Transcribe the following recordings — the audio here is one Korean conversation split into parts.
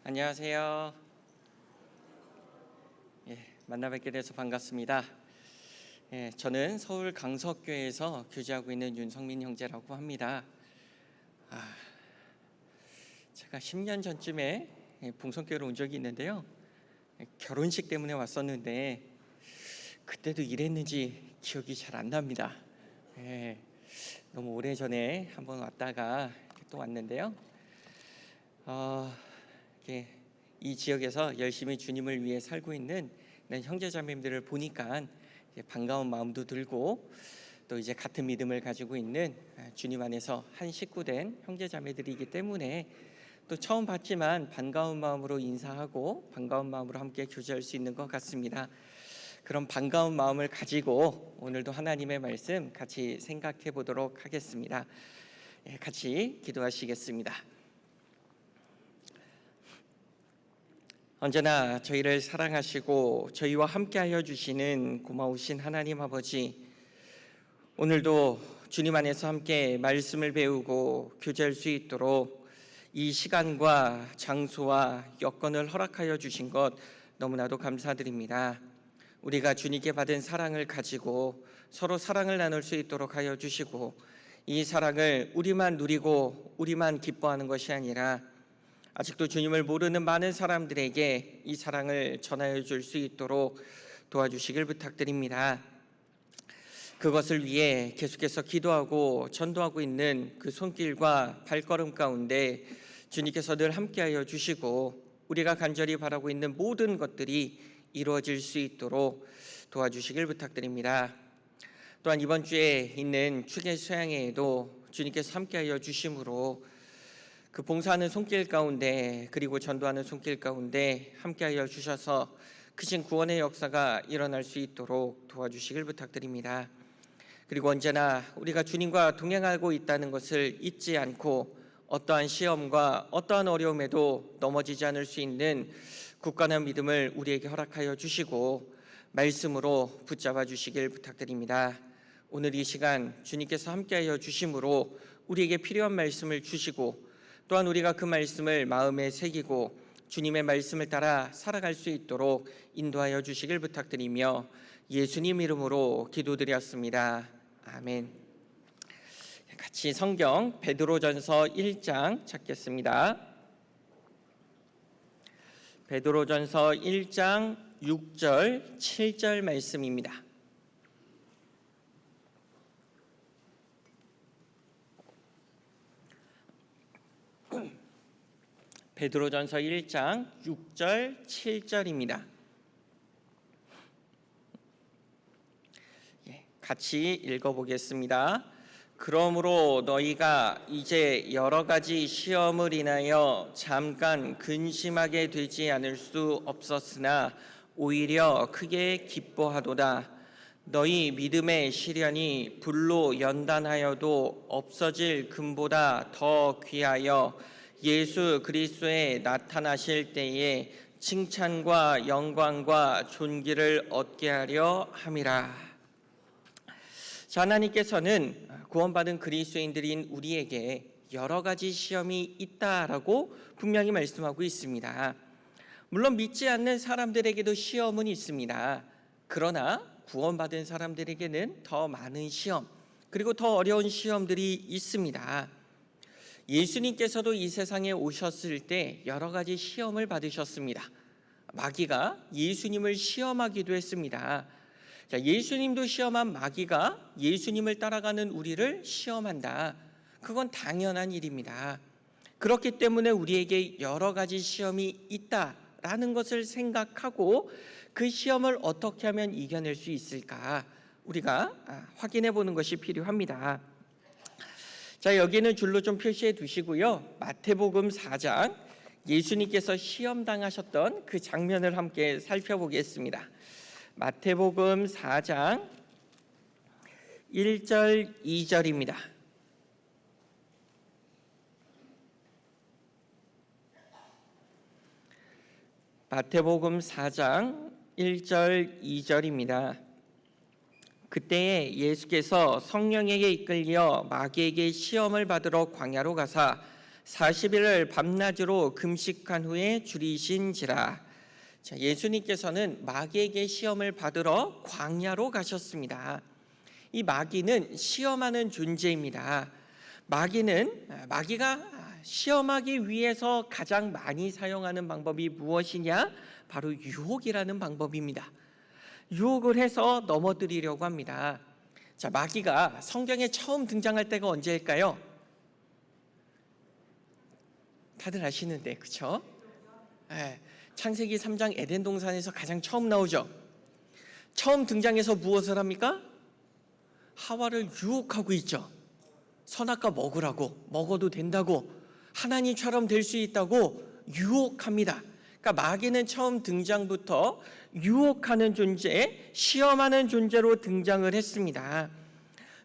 안녕하세요. 만나 뵙게 돼서 반갑습니다. 저는 서울 강석교회에서 교제하고 있는 윤성민 형제라고 합니다. 제가 10년 전쯤에 봉성교회로 온 적이 있는데요. 결혼식 때문에 왔었는데 그때도 이랬는지 기억이 잘 안 납니다. 너무 오래전에 한번 왔다가 또 왔는데요. 이 지역에서 열심히 주님을 위해 살고 있는 형제자매님들을 보니까 반가운 마음도 들고, 또 이제 같은 믿음을 가지고 있는 주님 안에서 한 식구된 형제자매들이기 때문에 또 처음 봤지만 반가운 마음으로 인사하고 반가운 마음으로 함께 교제할 수 있는 것 같습니다. 그런 반가운 마음을 가지고 오늘도 하나님의 말씀 같이 생각해 보도록 하겠습니다. 같이 기도하시겠습니다. 언제나 저희를 사랑하시고 저희와 함께하여 주시는 고마우신 하나님 아버지, 오늘도 주님 안에서 함께 말씀을 배우고 교제할 수 있도록 이 시간과 장소와 여건을 허락하여 주신 것 너무나도 감사드립니다. 우리가 주님께 받은 사랑을 가지고 서로 사랑을 나눌 수 있도록 하여 주시고, 이 사랑을 우리만 누리고 우리만 기뻐하는 것이 아니라 아직도 주님을 모르는 많은 사람들에게 이 사랑을 전하여 줄 수 있도록 도와주시길 부탁드립니다. 그것을 위해 계속해서 기도하고 전도하고 있는 그 손길과 발걸음 가운데 주님께서 늘 함께하여 주시고 우리가 간절히 바라고 있는 모든 것들이 이루어질 수 있도록 도와주시길 부탁드립니다. 또한 이번 주에 있는 축의 수양회에도 주님께서 함께하여 주심으로 그 봉사하는 손길 가운데, 그리고 전도하는 손길 가운데 함께하여 주셔서 크신 구원의 역사가 일어날 수 있도록 도와주시길 부탁드립니다. 그리고 언제나 우리가 주님과 동행하고 있다는 것을 잊지 않고 어떠한 시험과 어떠한 어려움에도 넘어지지 않을 수 있는 굳건한 믿음을 우리에게 허락하여 주시고 말씀으로 붙잡아 주시길 부탁드립니다. 오늘 이 시간 주님께서 함께하여 주심으로 우리에게 필요한 말씀을 주시고, 또한 우리가 그 말씀을 마음에 새기고 주님의 말씀을 따라 살아갈 수 있도록 인도하여 주시길 부탁드리며 예수님 이름으로 기도드렸습니다. 아멘. 같이 성경 베드로전서 1장 찾겠습니다. 베드로전서 1장 6절 7절 말씀입니다. 베드로전서 1장 6절 7절입니다. 같이 읽어보겠습니다. 그러므로 너희가 이제 여러 가지 시험을 인하여 잠깐 근심하게 되지 않을 수 없었으나 오히려 크게 기뻐하도다. 너희 믿음의 시련이 불로 연단하여도 없어질 금보다 더 귀하여 예수 그리스도에 나타나실 때에 칭찬과 영광과 존귀를 얻게 하려 함이라. 하나님께서는 구원받은 그리스도인들인 우리에게 여러 가지 시험이 있다라고 분명히 말씀하고 있습니다. 물론 믿지 않는 사람들에게도 시험은 있습니다. 그러나 구원받은 사람들에게는 더 많은 시험, 그리고 더 어려운 시험들이 있습니다. 예수님께서도 이 세상에 오셨을 때 여러 가지 시험을 받으셨습니다. 마귀가 예수님을 시험하기도 했습니다. 예수님도 시험한 마귀가 예수님을 따라가는 우리를 시험한다. 그건 당연한 일입니다. 그렇기 때문에 우리에게 여러 가지 시험이 있다라는 것을 생각하고 그 시험을 어떻게 하면 이겨낼 수 있을까 우리가 확인해 보는 것이 필요합니다. 여기는 줄로 좀 표시해 두시고요. 마태복음 4장, 예수님께서 시험당하셨던 그 장면을 함께 살펴보겠습니다. 마태복음 4장 1절 2절입니다. 마태복음 4장 1절 2절입니다. 그때에 예수께서 성령에게 이끌려 마귀에게 시험을 받으러 광야로 가사 40일을 밤낮으로 금식한 후에 줄이신지라. 자, 예수님께서는 마귀에게 시험을 받으러 광야로 가셨습니다. 이 마귀는 시험하는 존재입니다. 마귀가 시험하기 위해서 가장 많이 사용하는 방법이 무엇이냐? 바로 유혹이라는 방법입니다. 유혹을 해서 넘어뜨리려고 합니다. 자, 마귀가 성경에 처음 등장할 때가 언제일까요? 다들 아시는데, 그렇죠? 창세기 3장 에덴 동산에서 가장 처음 나오죠. 처음 등장해서 무엇을 합니까? 하와를 유혹하고 있죠. 선악과 먹으라고, 먹어도 된다고, 하나님처럼 될 수 있다고 유혹합니다. 그러니까 마귀는 처음 등장부터 유혹하는 존재, 시험하는 존재로 등장을 했습니다.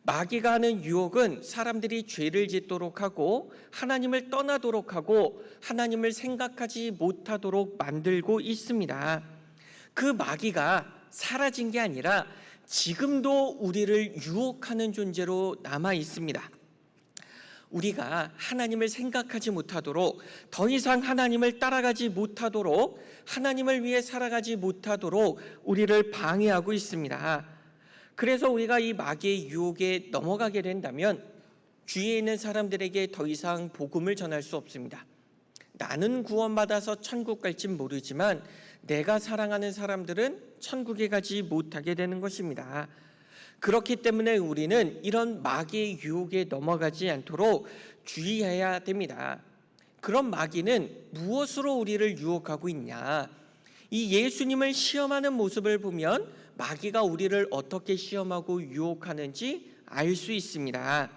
마귀가 하는 유혹은 사람들이 죄를 짓도록 하고 하나님을 떠나도록 하고 하나님을 생각하지 못하도록 만들고 있습니다. 그 마귀가 사라진 게 아니라 지금도 우리를 유혹하는 존재로 남아 있습니다. 우리가 하나님을 생각하지 못하도록, 더 이상 하나님을 따라가지 못하도록, 하나님을 위해 살아가지 못하도록 우리를 방해하고 있습니다. 그래서 우리가 이 마귀의 유혹에 넘어가게 된다면 주위에 있는 사람들에게 더 이상 복음을 전할 수 없습니다. 나는 구원받아서 천국 갈진 모르지만 내가 사랑하는 사람들은 천국에 가지 못하게 되는 것입니다. 그렇기 때문에 우리는 이런 마귀의 유혹에 넘어가지 않도록 주의해야 됩니다. 그런 마귀는 무엇으로 우리를 유혹하고 있냐? 이 예수님을 시험하는 모습을 보면 마귀가 우리를 어떻게 시험하고 유혹하는지 알 수 있습니다.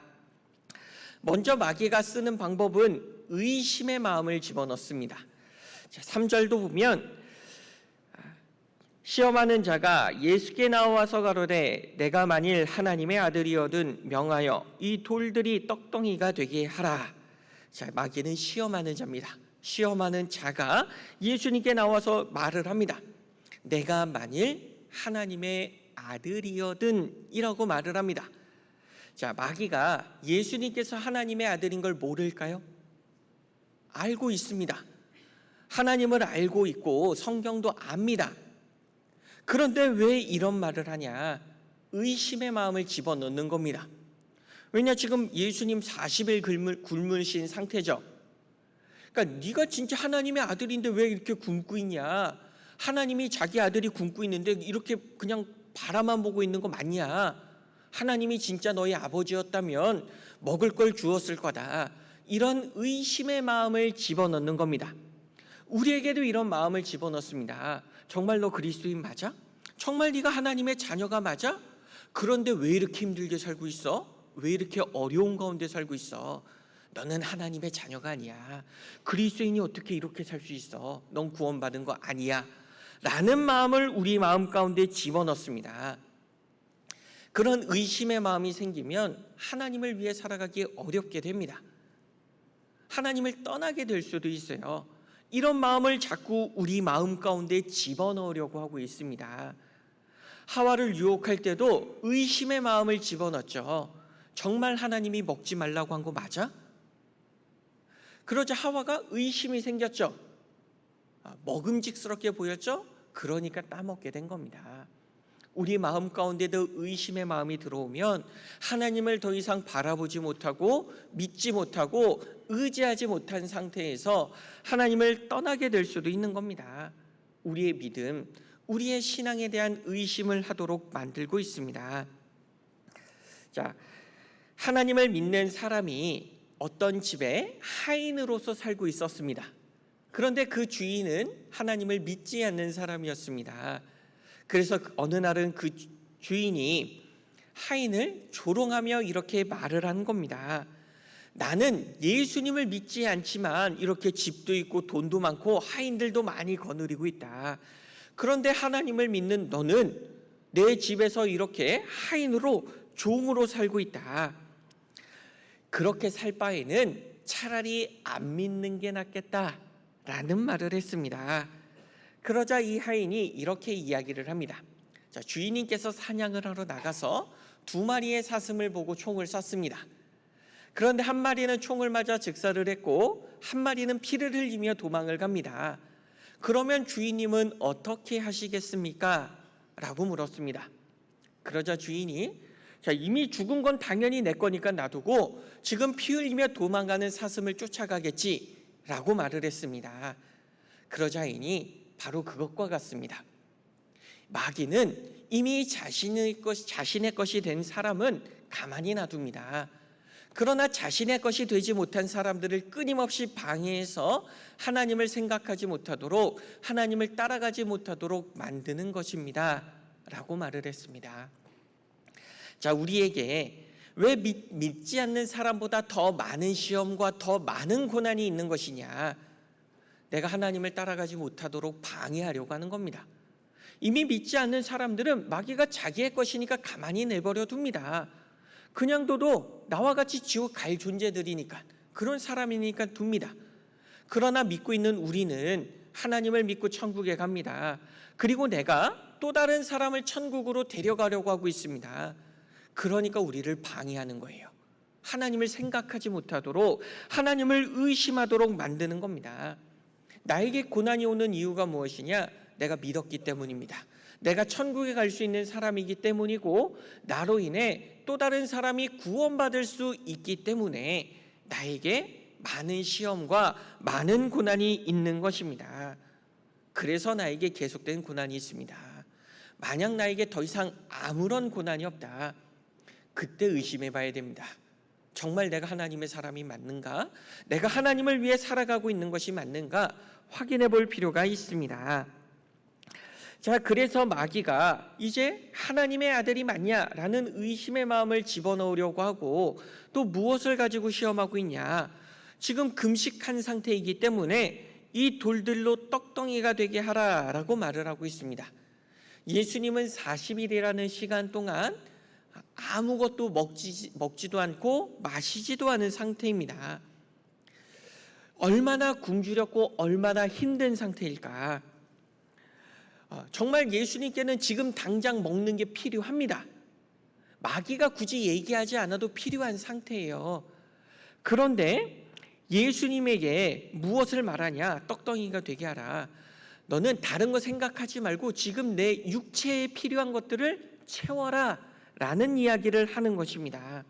먼저 마귀가 쓰는 방법은 의심의 마음을 집어넣습니다. 3절도 보면 시험하는 자가 예수께 나와서 가로되 내가 만일 하나님의 아들이거든 명하여 이 돌들이 떡덩이가 되게 하라. 자, 마귀는 시험하는 자입니다. 시험하는 자가 예수님께 나와서 말을 합니다. 내가 만일 하나님의 아들이거든 이라고 말을 합니다. 자, 마귀가 예수님께서 하나님의 아들인 걸 모를까요? 알고 있습니다. 하나님을 알고 있고 성경도 압니다. 그런데 왜 이런 말을 하냐? 의심의 마음을 집어넣는 겁니다. 왜냐, 지금 예수님 40일 굶으신 상태죠. 그러니까 네가 진짜 하나님의 아들인데 왜 이렇게 굶고 있냐? 하나님이 자기 아들이 굶고 있는데 이렇게 그냥 바라만 보고 있는 거 맞냐? 하나님이 진짜 너희 아버지였다면 먹을 걸 주었을 거다. 이런 의심의 마음을 집어넣는 겁니다. 우리에게도 이런 마음을 집어넣습니다. 정말 너 그리스도인 맞아? 정말 네가 하나님의 자녀가 맞아? 그런데 왜 이렇게 힘들게 살고 있어? 왜 이렇게 어려운 가운데 살고 있어? 너는 하나님의 자녀가 아니야. 그리스도인이 어떻게 이렇게 살 수 있어? 넌 구원받은 거 아니야. 라는 마음을 우리 마음 가운데 집어넣습니다. 그런 의심의 마음이 생기면 하나님을 위해 살아가기 어렵게 됩니다. 하나님을 떠나게 될 수도 있어요. 이런 마음을 자꾸 우리 마음 가운데 집어넣으려고 하고 있습니다. 하와를 유혹할 때도 의심의 마음을 집어넣었죠. 정말 하나님이 먹지 말라고 한 거 맞아? 그러자 하와가 의심이 생겼죠. 먹음직스럽게 보였죠? 그러니까 따먹게 된 겁니다. 우리 마음 가운데도 의심의 마음이 들어오면 하나님을 더 이상 바라보지 못하고 믿지 못하고 의지하지 못한 상태에서 하나님을 떠나게 될 수도 있는 겁니다. 우리의 믿음, 우리의 신앙에 대한 의심을 하도록 만들고 있습니다. 자, 하나님을 믿는 사람이 어떤 집에 하인으로서 살고 있었습니다. 그런데 그 주인은 하나님을 믿지 않는 사람이었습니다. 그래서 어느 날은 그 주인이 하인을 조롱하며 이렇게 말을 한 겁니다. 나는 예수님을 믿지 않지만 이렇게 집도 있고 돈도 많고 하인들도 많이 거느리고 있다. 그런데 하나님을 믿는 너는 내 집에서 이렇게 하인으로 종으로 살고 있다. 그렇게 살 바에는 차라리 안 믿는 게 낫겠다라는 말을 했습니다. 그러자 이 하인이 이렇게 이야기를 합니다. 자, 주인님께서 사냥을 하러 나가서 2마리의 사슴을 보고 총을 쐈습니다. 그런데 한 마리는 총을 맞아 즉사를 했고 한 마리는 피를 흘리며 도망을 갑니다. 그러면 주인님은 어떻게 하시겠습니까? 라고 물었습니다. 그러자 주인이 자, 이미 죽은 건 당연히 내 거니까 놔두고 지금 피 흘리며 도망가는 사슴을 쫓아가겠지 라고 말을 했습니다. 그러자 인이 바로 그것과 같습니다. 마귀는 이미 자신의 것이 된 사람은 가만히 놔둡니다. 그러나 자신의 것이 되지 못한 사람들을 끊임없이 방해해서 하나님을 생각하지 못하도록, 하나님을 따라가지 못하도록 만드는 것입니다 라고 말을 했습니다. 자, 우리에게 왜 믿지 않는 사람보다 더 많은 시험과 더 많은 고난이 있는 것이냐? 내가 하나님을 따라가지 못하도록 방해하려고 하는 겁니다. 이미 믿지 않는 사람들은 마귀가 자기의 것이니까 가만히 내버려 둡니다. 그냥 둬도 나와 같이 지옥 갈 존재들이니까, 그런 사람이니까 둡니다. 그러나 믿고 있는 우리는 하나님을 믿고 천국에 갑니다. 그리고 내가 또 다른 사람을 천국으로 데려가려고 하고 있습니다. 그러니까 우리를 방해하는 거예요. 하나님을 생각하지 못하도록, 하나님을 의심하도록 만드는 겁니다. 나에게 고난이 오는 이유가 무엇이냐? 내가 믿었기 때문입니다. 내가 천국에 갈 수 있는 사람이기 때문이고, 나로 인해 또 다른 사람이 구원받을 수 있기 때문에 나에게 많은 시험과 많은 고난이 있는 것입니다. 그래서 나에게 계속된 고난이 있습니다. 만약 나에게 더 이상 아무런 고난이 없다, 그때 의심해 봐야 됩니다. 정말 내가 하나님의 사람이 맞는가? 내가 하나님을 위해 살아가고 있는 것이 맞는가? 확인해 볼 필요가 있습니다. 자, 그래서 마귀가 이제 하나님의 아들이 맞냐라는 의심의 마음을 집어넣으려고 하고, 또 무엇을 가지고 시험하고 있냐? 지금 금식한 상태이기 때문에 이 돌들로 떡덩이가 되게 하라라고 말을 하고 있습니다. 예수님은 40일이라는 시간 동안 아무것도 먹지도 않고 마시지도 않은 상태입니다. 얼마나 굶주렸고 얼마나 힘든 상태일까? 정말 예수님께는 지금 당장 먹는 게 필요합니다. 마귀가 굳이 얘기하지 않아도 필요한 상태예요. 그런데 예수님에게 무엇을 말하냐? 떡덩이가 되게 하라. 너는 다른 거 생각하지 말고 지금 내 육체에 필요한 것들을 채워라 라는 이야기를 하는 것입니다.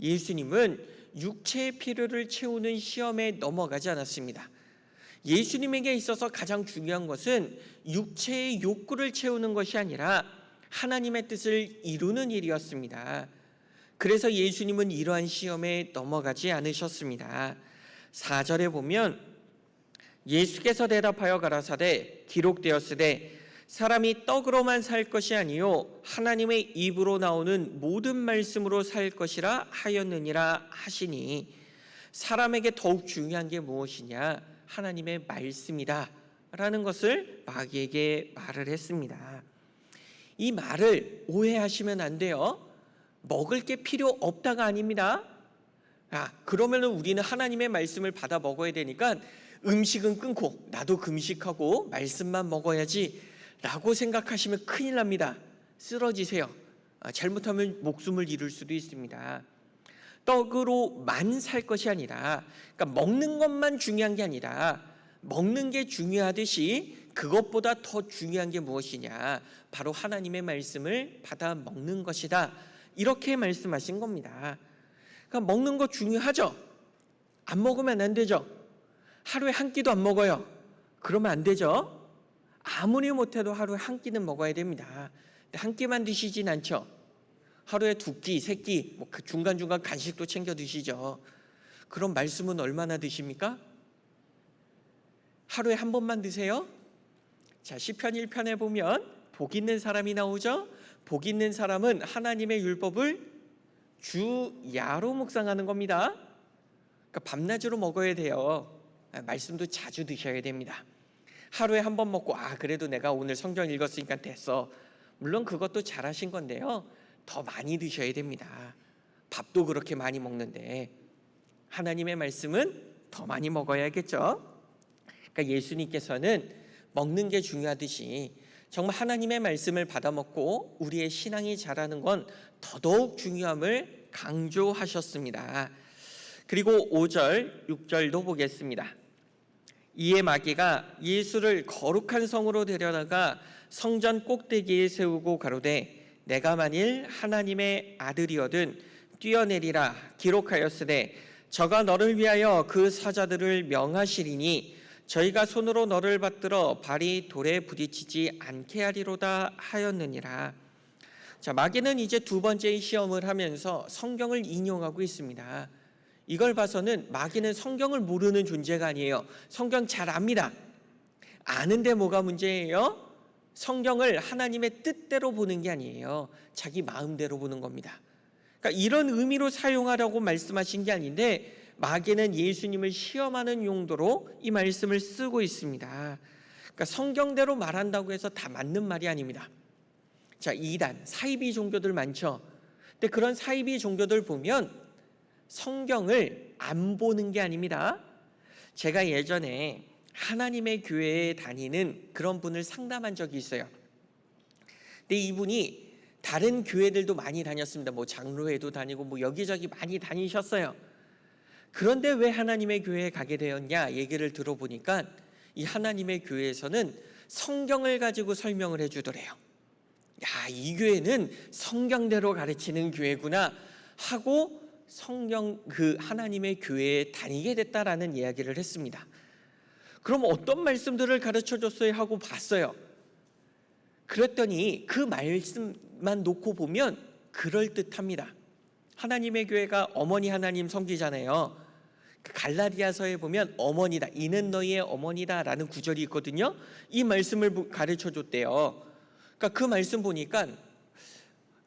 예수님은 육체의 필요를 채우는 시험에 넘어가지 않았습니다. 예수님에게 있어서 가장 중요한 것은 육체의 욕구를 채우는 것이 아니라 하나님의 뜻을 이루는 일이었습니다. 그래서 예수님은 이러한 시험에 넘어가지 않으셨습니다. 4절에 보면 예수께서 대답하여 가라사대 기록되었으되 사람이 떡으로만 살 것이 아니요 하나님의 입으로 나오는 모든 말씀으로 살 것이라 하였느니라 하시니, 사람에게 더욱 중요한 게 무엇이냐? 하나님의 말씀이다 라는 것을 마귀에게 말을 했습니다. 이 말을 오해하시면 안 돼요. 먹을 게 필요 없다가 아닙니다. 그러면 우리는 하나님의 말씀을 받아 먹어야 되니까 음식은 끊고 나도 금식하고 말씀만 먹어야지 라고 생각하시면 큰일 납니다. 쓰러지세요. 잘못하면 목숨을 잃을 수도 있습니다. 떡으로만 살 것이 아니라, 그러니까 먹는 것만 중요한 게 아니라 먹는 게 중요하듯이 그것보다 더 중요한 게 무엇이냐? 바로 하나님의 말씀을 받아 먹는 것이다. 이렇게 말씀하신 겁니다. 그러니까 먹는 거 중요하죠? 안 먹으면 안 되죠? 하루에 한 끼도 안 먹어요. 그러면 안 되죠? 아무리 못해도 하루에 한 끼는 먹어야 됩니다. 근데 한 끼만 드시진 않죠? 하루에 2끼, 3끼, 그 중간중간 간식도 챙겨 드시죠. 그럼 말씀은 얼마나 드십니까? 하루에 한 번만 드세요? 자, 시편 1편에 보면 복 있는 사람이 나오죠? 복 있는 사람은 하나님의 율법을 주야로 묵상하는 겁니다. 그러니까 밤낮으로 먹어야 돼요. 말씀도 자주 드셔야 됩니다. 하루에 한 번 먹고 그래도 내가 오늘 성경 읽었으니까 됐어. 물론 그것도 잘하신 건데요. 더 많이 드셔야 됩니다. 밥도 그렇게 많이 먹는데 하나님의 말씀은 더 많이 먹어야겠죠. 그러니까 예수님께서는 먹는 게 중요하듯이 정말 하나님의 말씀을 받아 먹고 우리의 신앙이 자라는 건 더더욱 중요함을 강조하셨습니다. 그리고 5절, 6절도 보겠습니다. 이에 마귀가 예수를 거룩한 성으로 데려다가 성전 꼭대기에 세우고 가로되 내가 만일 하나님의 아들이거든 뛰어내리라 기록하였으되 저가 너를 위하여 그 사자들을 명하시리니 저희가 손으로 너를 받들어 발이 돌에 부딪히지 않게 하리로다 하였느니라. 자, 마귀는 이제 두 번째 시험을 하면서 성경을 인용하고 있습니다. 이걸 봐서는 마귀는 성경을 모르는 존재가 아니에요. 성경 잘 압니다. 아는데 뭐가 문제예요? 성경을 하나님의 뜻대로 보는 게 아니에요. 자기 마음대로 보는 겁니다. 그러니까 이런 의미로 사용하라고 말씀하신 게 아닌데 마귀는 예수님을 시험하는 용도로 이 말씀을 쓰고 있습니다. 그러니까 성경대로 말한다고 해서 다 맞는 말이 아닙니다. 자, 이단, 사이비 종교들 많죠. 근데 그런 사이비 종교들 보면 성경을 안 보는 게 아닙니다. 제가 예전에 하나님의 교회에 다니는 그런 분을 상담한 적이 있어요. 근데 이분이 다른 교회들도 많이 다녔습니다. 뭐 장로회도 다니고 뭐 여기저기 많이 다니셨어요. 그런데 왜 하나님의 교회에 가게 되었냐 얘기를 들어보니까 이 하나님의 교회에서는 성경을 가지고 설명을 해주더래요. 야, 이 교회는 성경대로 가르치는 교회구나 하고 그 하나님의 교회에 다니게 됐다라는 이야기를 했습니다. 그럼 어떤 말씀들을 가르쳐 줬어요 하고 봤어요. 그랬더니 그 말씀만 놓고 보면 그럴듯합니다. 하나님의 교회가 어머니 하나님 섬기잖아요. 갈라디아서에 보면 어머니다, 이는 너희의 어머니다 라는 구절이 있거든요. 이 말씀을 가르쳐 줬대요. 그러니까 그 말씀 보니까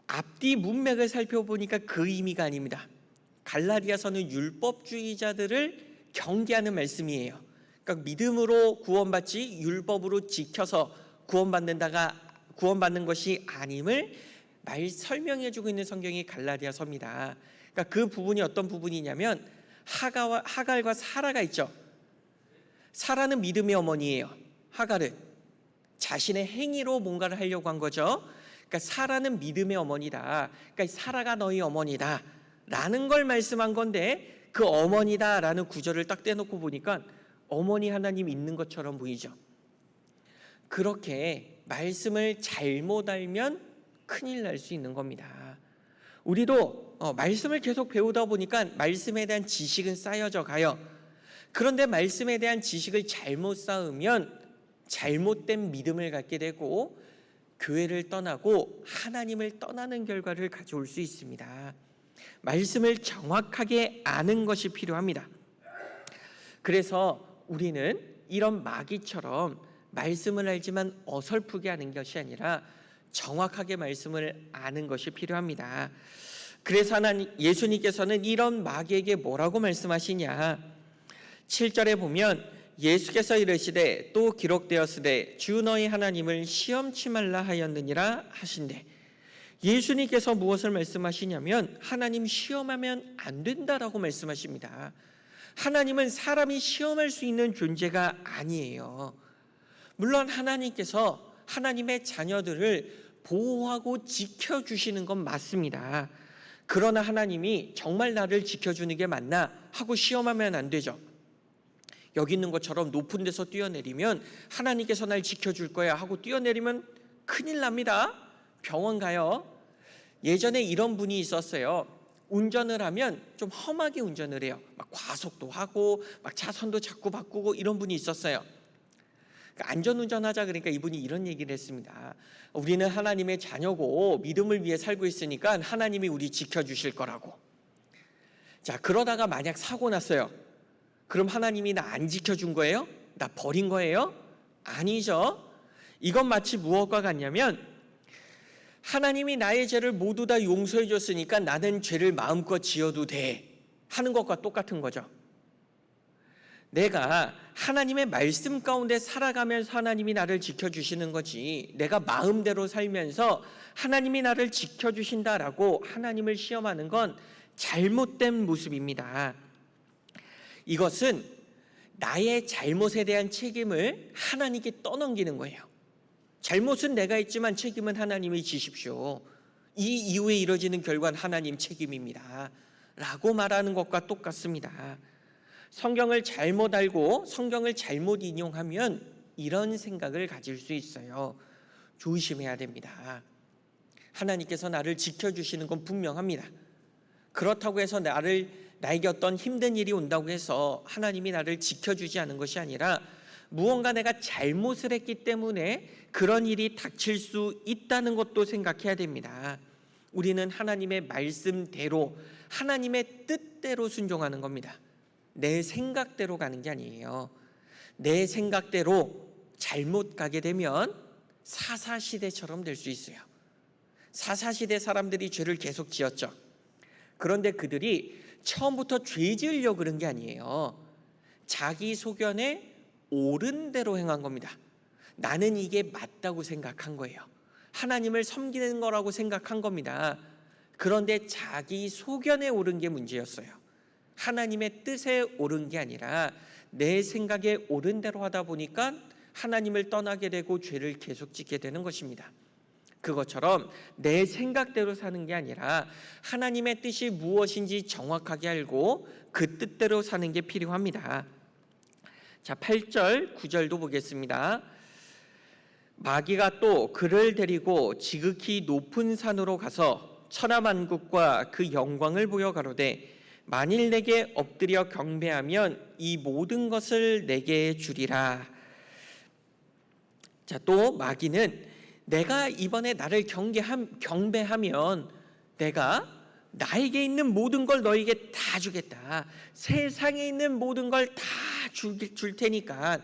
앞뒤 문맥을 살펴보니까 그 의미가 아닙니다. 갈라디아서는 율법주의자들을 경계하는 말씀이에요. 그러니까 믿음으로 구원받지 율법으로 지켜서 구원받는 것이 아님을 설명해주고 있는 성경이 갈라디아서입니다. 그러니까 그 부분이 어떤 부분이냐면 하갈과 사라가 있죠. 사라는 믿음의 어머니예요. 하갈은 자신의 행위로 뭔가를 하려고 한 거죠. 그러니까 사라는 믿음의 어머니다. 그러니까 사라가 너희 어머니다 라는 걸 말씀한 건데 그 어머니다 라는 구절을 딱 떼놓고 보니까 어머니 하나님 있는 것처럼 보이죠. 그렇게 말씀을 잘못 알면 큰일 날 수 있는 겁니다. 우리도 말씀을 계속 배우다 보니까 말씀에 대한 지식은 쌓여져 가요. 그런데 말씀에 대한 지식을 잘못 쌓으면 잘못된 믿음을 갖게 되고 교회를 떠나고 하나님을 떠나는 결과를 가져올 수 있습니다. 말씀을 정확하게 아는 것이 필요합니다. 그래서 우리는 이런 마귀처럼 말씀을 알지만 어설프게 하는 것이 아니라 정확하게 말씀을 아는 것이 필요합니다. 그래서 예수님께서는 이런 마귀에게 뭐라고 말씀하시냐? 7절에 보면 예수께서 이르시되 또 기록되었으되 주 너희 하나님을 시험치 말라 하였느니라 하신대. 예수님께서 무엇을 말씀하시냐면 하나님 시험하면 안 된다라고 말씀하십니다. 하나님은 사람이 시험할 수 있는 존재가 아니에요. 물론 하나님께서 하나님의 자녀들을 보호하고 지켜주시는 건 맞습니다. 그러나 하나님이 정말 나를 지켜주는 게 맞나 하고 시험하면 안 되죠. 여기 있는 것처럼 높은 데서 뛰어내리면 하나님께서 날 지켜줄 거야 하고 뛰어내리면 큰일 납니다. 병원 가요. 예전에 이런 분이 있었어요. 운전을 하면 좀 험하게 운전을 해요. 막 과속도 하고 막 차선도 자꾸 바꾸고 이런 분이 있었어요. 안전운전하자 그러니까 이분이 이런 얘기를 했습니다. 우리는 하나님의 자녀고 믿음을 위해 살고 있으니까 하나님이 우리 지켜주실 거라고. 자, 그러다가 만약 사고 났어요. 그럼 하나님이 나 안 지켜준 거예요? 나 버린 거예요? 아니죠. 이건 마치 무엇과 같냐면 하나님이 나의 죄를 모두 다 용서해 줬으니까 나는 죄를 마음껏 지어도 돼 하는 것과 똑같은 거죠. 내가 하나님의 말씀 가운데 살아가면서 하나님이 나를 지켜주시는 거지, 내가 마음대로 살면서 하나님이 나를 지켜주신다라고 하나님을 시험하는 건 잘못된 모습입니다. 이것은 나의 잘못에 대한 책임을 하나님께 떠넘기는 거예요. 잘못은 내가 했지만 책임은 하나님이 지십시오. 이 이후에 이뤄지는 결과는 하나님 책임입니다 라고 말하는 것과 똑같습니다. 성경을 잘못 알고 성경을 잘못 인용하면 이런 생각을 가질 수 있어요. 조심해야 됩니다. 하나님께서 나를 지켜주시는 건 분명합니다. 그렇다고 해서 나에게 어떤 힘든 일이 온다고 해서 하나님이 나를 지켜주지 않은 것이 아니라 무언가 내가 잘못을 했기 때문에 그런 일이 닥칠 수 있다는 것도 생각해야 됩니다. 우리는 하나님의 말씀대로 하나님의 뜻대로 순종하는 겁니다. 내 생각대로 가는 게 아니에요. 내 생각대로 잘못 가게 되면 사사시대처럼 될 수 있어요. 사사시대 사람들이 죄를 계속 지었죠. 그런데 그들이 처음부터 죄 지으려고 그런 게 아니에요. 자기 소견에 옳은 대로 행한 겁니다. 나는 이게 맞다고 생각한 거예요. 하나님을 섬기는 거라고 생각한 겁니다. 그런데 자기 소견에 옳은 게 문제였어요. 하나님의 뜻에 옳은 게 아니라 내 생각에 옳은 대로 하다 보니까 하나님을 떠나게 되고 죄를 계속 짓게 되는 것입니다. 그것처럼 내 생각대로 사는 게 아니라 하나님의 뜻이 무엇인지 정확하게 알고 그 뜻대로 사는 게 필요합니다. 자, 8절, 9절도 보겠습니다. 마귀가 또 그를 데리고 지극히 높은 산으로 가서 천하만국과 그 영광을 보여 가로되 만일 내게 엎드려 경배하면 이 모든 것을 내게 주리라. 자, 또 마귀는 내가 이번에 나를 경배하면 내가 나에게 있는 모든 걸 너에게 다 주겠다. 세상에 있는 모든 걸 다 줄 테니까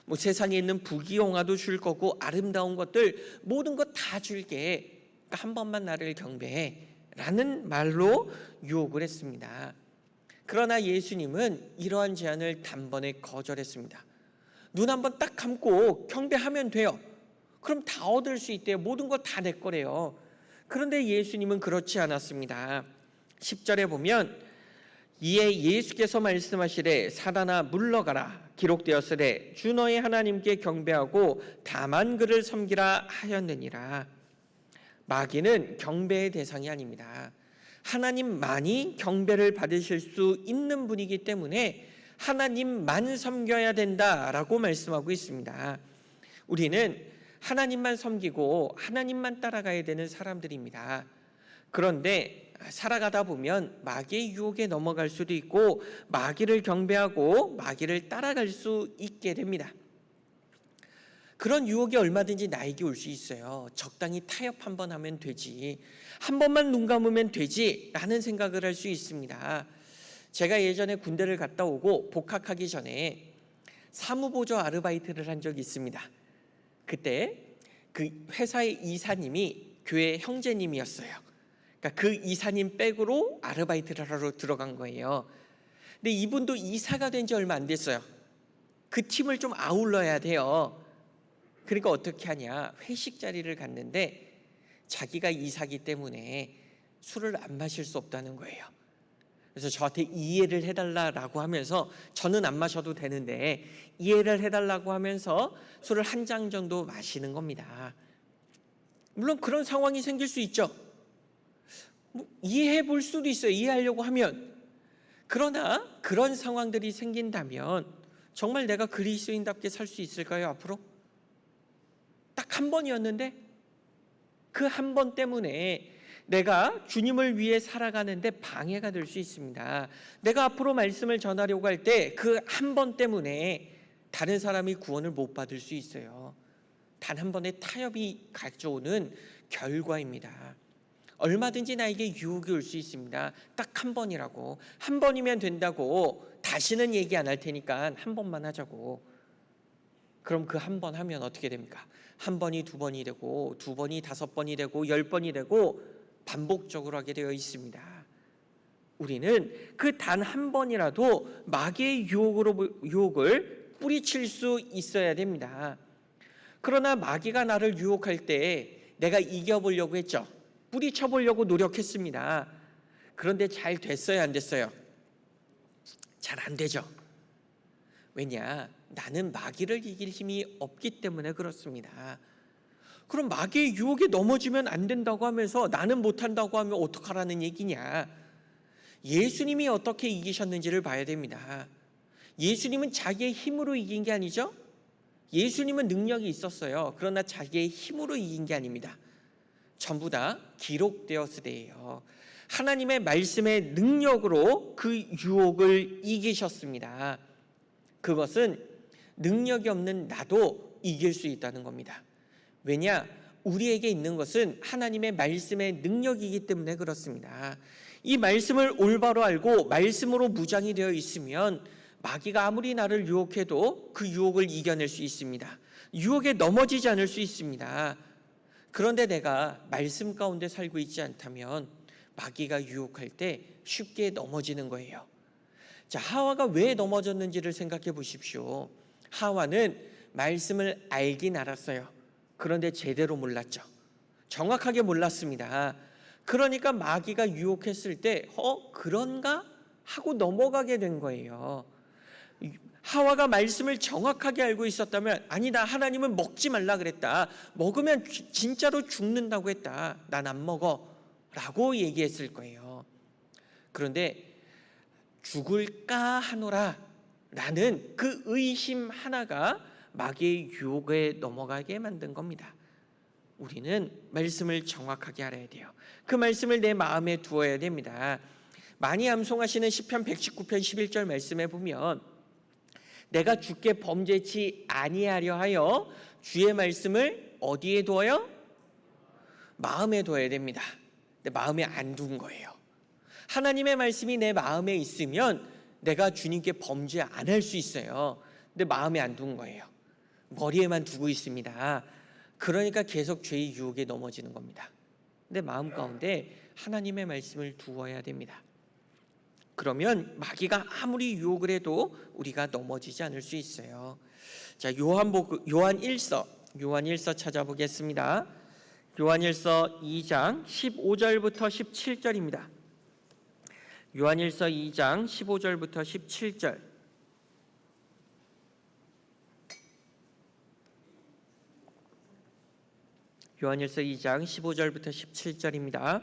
뭐 세상에 있는 부귀영화도 줄 거고 아름다운 것들 모든 것 다 줄게. 그러니까 한 번만 나를 경배해 라는 말로 유혹을 했습니다. 그러나 예수님은 이러한 제안을 단번에 거절했습니다. 눈 한 번 딱 감고 경배하면 돼요. 그럼 다 얻을 수 있대요. 모든 것 다 내 거래요. 그런데 예수님은 그렇지 않았습니다. 10절에 보면 이에 예수께서 말씀하시되 사단아 물러가라 기록되었으되 주 너의 하나님께 경배하고 다만 그를 섬기라 하였느니라. 마귀는 경배의 대상이 아닙니다. 하나님만이 경배를 받으실 수 있는 분이기 때문에 하나님만 섬겨야 된다라고 말씀하고 있습니다. 우리는 하나님만 섬기고 하나님만 따라가야 되는 사람들입니다. 그런데 살아가다 보면 마귀의 유혹에 넘어갈 수도 있고 마귀를 경배하고 마귀를 따라갈 수 있게 됩니다. 그런 유혹이 얼마든지 나에게 올 수 있어요. 적당히 타협 한번 하면 되지, 한 번만 눈 감으면 되지 라는 생각을 할 수 있습니다. 제가 예전에 군대를 갔다 오고 복학하기 전에 사무보조 아르바이트를 한 적이 있습니다. 그때 그 회사의 이사님이 교회 형제님이었어요. 그러니까 그 이사님 백으로 아르바이트를 하러 들어간 거예요. 근데 이분도 이사가 된 지 얼마 안 됐어요. 그 팀을 좀 아울러야 돼요. 그러니까 어떻게 하냐, 회식 자리를 갔는데 자기가 이사기 때문에 술을 안 마실 수 없다는 거예요. 그래서 저한테 이해를 해달라고 하면서, 저는 안 마셔도 되는데 이해를 해달라고 하면서 술을 한 잔 정도 마시는 겁니다. 물론 그런 상황이 생길 수 있죠. 이해해 볼 수도 있어요, 이해하려고 하면. 그러나 그런 상황들이 생긴다면 정말 내가 그리스도인답게 살 수 있을까요? 앞으로 딱 한 번이었는데 그 한 번 때문에 내가 주님을 위해 살아가는데 방해가 될 수 있습니다. 내가 앞으로 말씀을 전하려고 할 때 그 한 번 때문에 다른 사람이 구원을 못 받을 수 있어요. 단 한 번의 타협이 가져오는 결과입니다. 얼마든지 나에게 유혹이 올 수 있습니다. 딱 한 번이라고, 한 번이면 된다고, 다시는 얘기 안 할 테니까 한 번만 하자고. 그럼 그 한 번 하면 어떻게 됩니까? 한 번이 두 번이 되고, 두 번이 다섯 번이 되고, 10번이 되고, 반복적으로 하게 되어 있습니다. 우리는 그 단 한 번이라도 마귀의 유혹을 뿌리칠 수 있어야 됩니다. 그러나 마귀가 나를 유혹할 때 내가 이겨보려고 했죠. 뿌리쳐보려고 노력했습니다. 그런데 잘 됐어요, 안 됐어요? 잘 안 되죠. 왜냐? 나는 마귀를 이길 힘이 없기 때문에 그렇습니다. 그럼 마귀의 유혹에 넘어지면 안 된다고 하면서 나는 못한다고 하면 어떡하라는 얘기냐? 예수님이 어떻게 이기셨는지를 봐야 됩니다. 예수님은 자기의 힘으로 이긴 게 아니죠. 예수님은 능력이 있었어요. 그러나 자기의 힘으로 이긴 게 아닙니다. 전부 다 기록되었으되요. 하나님의 말씀의 능력으로 그 유혹을 이기셨습니다. 그것은 능력이 없는 나도 이길 수 있다는 겁니다. 왜냐? 우리에게 있는 것은 하나님의 말씀의 능력이기 때문에 그렇습니다. 이 말씀을 올바로 알고 말씀으로 무장이 되어 있으면 마귀가 아무리 나를 유혹해도 그 유혹을 이겨낼 수 있습니다. 유혹에 넘어지지 않을 수 있습니다. 그런데 내가 말씀 가운데 살고 있지 않다면 마귀가 유혹할 때 쉽게 넘어지는 거예요. 자, 하와가 왜 넘어졌는지를 생각해 보십시오. 하와는 말씀을 알긴 알았어요. 그런데 제대로 몰랐죠. 정확하게 몰랐습니다. 그러니까 마귀가 유혹했을 때 그런가? 하고 넘어가게 된 거예요. 하와가 말씀을 정확하게 알고 있었다면 아니다, 하나님은 먹지 말라 그랬다. 먹으면 진짜로 죽는다고 했다. 난 안 먹어 라고 얘기했을 거예요. 그런데 죽을까 하노라 라는 그 의심 하나가 마귀의 유혹에 넘어가게 만든 겁니다. 우리는 말씀을 정확하게 알아야 돼요. 그 말씀을 내 마음에 두어야 됩니다. 많이 암송하시는 시편 119편 11절 말씀에 보면 내가 주께 범죄치 아니하려 하여 주의 말씀을 어디에 두어요? 마음에 두어야 됩니다. 근데 마음에 안 둔 거예요. 하나님의 말씀이 내 마음에 있으면 내가 주님께 범죄 안 할 수 있어요. 근데 마음에 안 둔 거예요. 머리에만 두고 있습니다. 그러니까 계속 죄의 유혹에 넘어지는 겁니다. 근데 마음 가운데 하나님의 말씀을 두어야 됩니다. 그러면 마귀가 아무리 유혹을 해도 우리가 넘어지지 않을 수 있어요. 자, 요한 1서 찾아보겠습니다. 요한 1서 2장 15절부터 17절입니다. 요한 1서 2장 15절부터 17절. 요한 1서 2장 15절부터 17절입니다.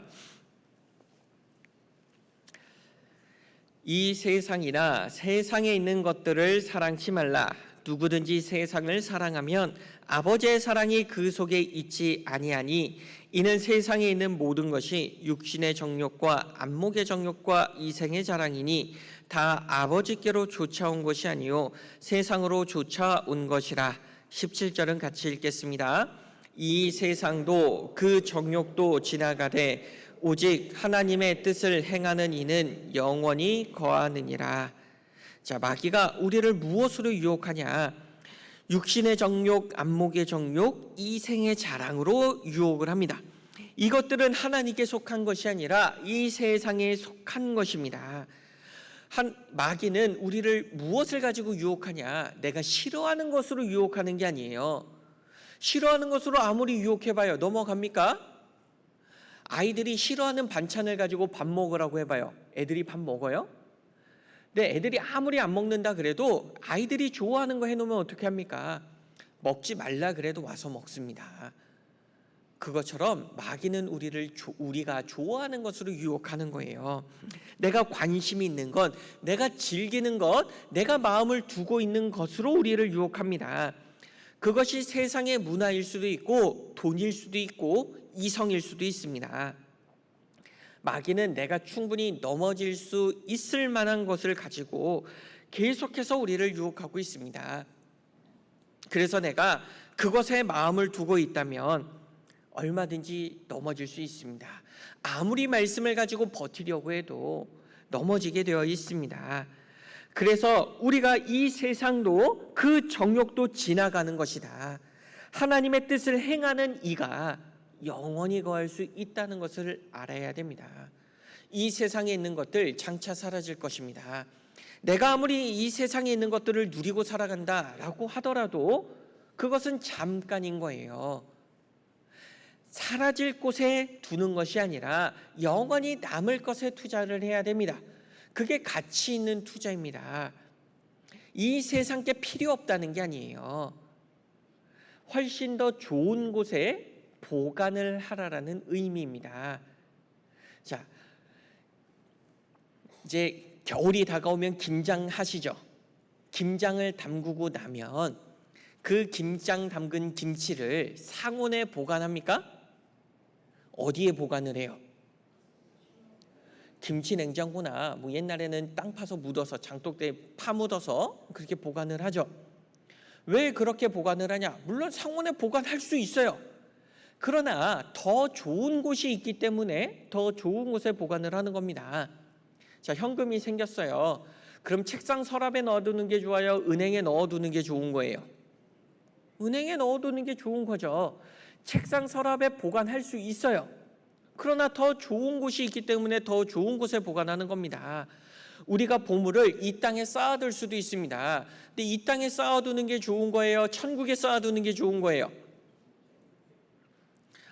이 세상이나 세상에 있는 것들을 사랑치 말라. 누구든지 세상을 사랑하면 아버지의 사랑이 그 속에 있지 아니하니 이는 세상에 있는 모든 것이 육신의 정욕과 안목의 정욕과 이생의 자랑이니 다 아버지께로 쫓아온 것이 아니요 세상으로 쫓아온 것이라. 17절은 같이 읽겠습니다. 이 세상도 그 정욕도 지나가되 오직 하나님의 뜻을 행하는 이는 영원히 거하느니라. 자, 마귀가 우리를 무엇으로 유혹하냐? 육신의 정욕, 안목의 정욕, 이생의 자랑으로 유혹을 합니다. 이것들은 하나님께 속한 것이 아니라 이 세상에 속한 것입니다. 마귀는 우리를 무엇을 가지고 유혹하냐? 내가 싫어하는 것으로 유혹하는 게 아니에요. 싫어하는 것으로 아무리 유혹해봐요. 넘어갑니까? 아이들이 싫어하는 반찬을 가지고 밥 먹으라고 해봐요. 애들이 밥 먹어요? 근데 애들이 아무리 안 먹는다 그래도 아이들이 좋아하는 거 해놓으면 어떻게 합니까? 먹지 말라 그래도 와서 먹습니다. 그것처럼 마귀는 우리가 좋아하는 것으로 유혹하는 거예요. 내가 관심이 있는 것, 내가 즐기는 것, 내가 마음을 두고 있는 것으로 우리를 유혹합니다. 그것이 세상의 문화일 수도 있고 돈일 수도 있고 이성일 수도 있습니다. 마귀는 내가 충분히 넘어질 수 있을 만한 것을 가지고 계속해서 우리를 유혹하고 있습니다. 그래서 내가 그것에 마음을 두고 있다면 얼마든지 넘어질 수 있습니다. 아무리 말씀을 가지고 버티려고 해도 넘어지게 되어 있습니다. 그래서 우리가 이 세상도 그 정욕도 지나가는 것이다. 하나님의 뜻을 행하는 이가 영원히 거할 수 있다는 것을 알아야 됩니다. 이 세상에 있는 것들 장차 사라질 것입니다. 내가 아무리 이 세상에 있는 것들을 누리고 살아간다라고 하더라도 그것은 잠깐인 거예요. 사라질 곳에 두는 것이 아니라 영원히 남을 것에 투자를 해야 됩니다. 그게 가치 있는 투자입니다. 이 세상 게 필요 없다는 게 아니에요. 훨씬 더 좋은 곳에 보관을 하라라는 의미입니다. 자, 이제 겨울이 다가오면 김장하시죠. 김장을 담그고 나면 그 김장 담근 김치를 상온에 보관합니까? 어디에 보관을 해요? 김치 냉장고나 뭐 옛날에는 땅 파서 묻어서 장독대에 파묻어서 그렇게 보관을 하죠. 왜 그렇게 보관을 하냐? 물론 상온에 보관할 수 있어요. 그러나 더 좋은 곳이 있기 때문에 더 좋은 곳에 보관을 하는 겁니다. 자, 현금이 생겼어요. 그럼 책상 서랍에 넣어두는 게 좋아요? 은행에 넣어두는 게 좋은 거예요? 은행에 넣어두는 게 좋은 거죠. 책상 서랍에 보관할 수 있어요. 그러나 더 좋은 곳이 있기 때문에 더 좋은 곳에 보관하는 겁니다. 우리가 보물을 이 땅에 쌓아둘 수도 있습니다. 근데 이 땅에 쌓아두는 게 좋은 거예요? 천국에 쌓아두는 게 좋은 거예요?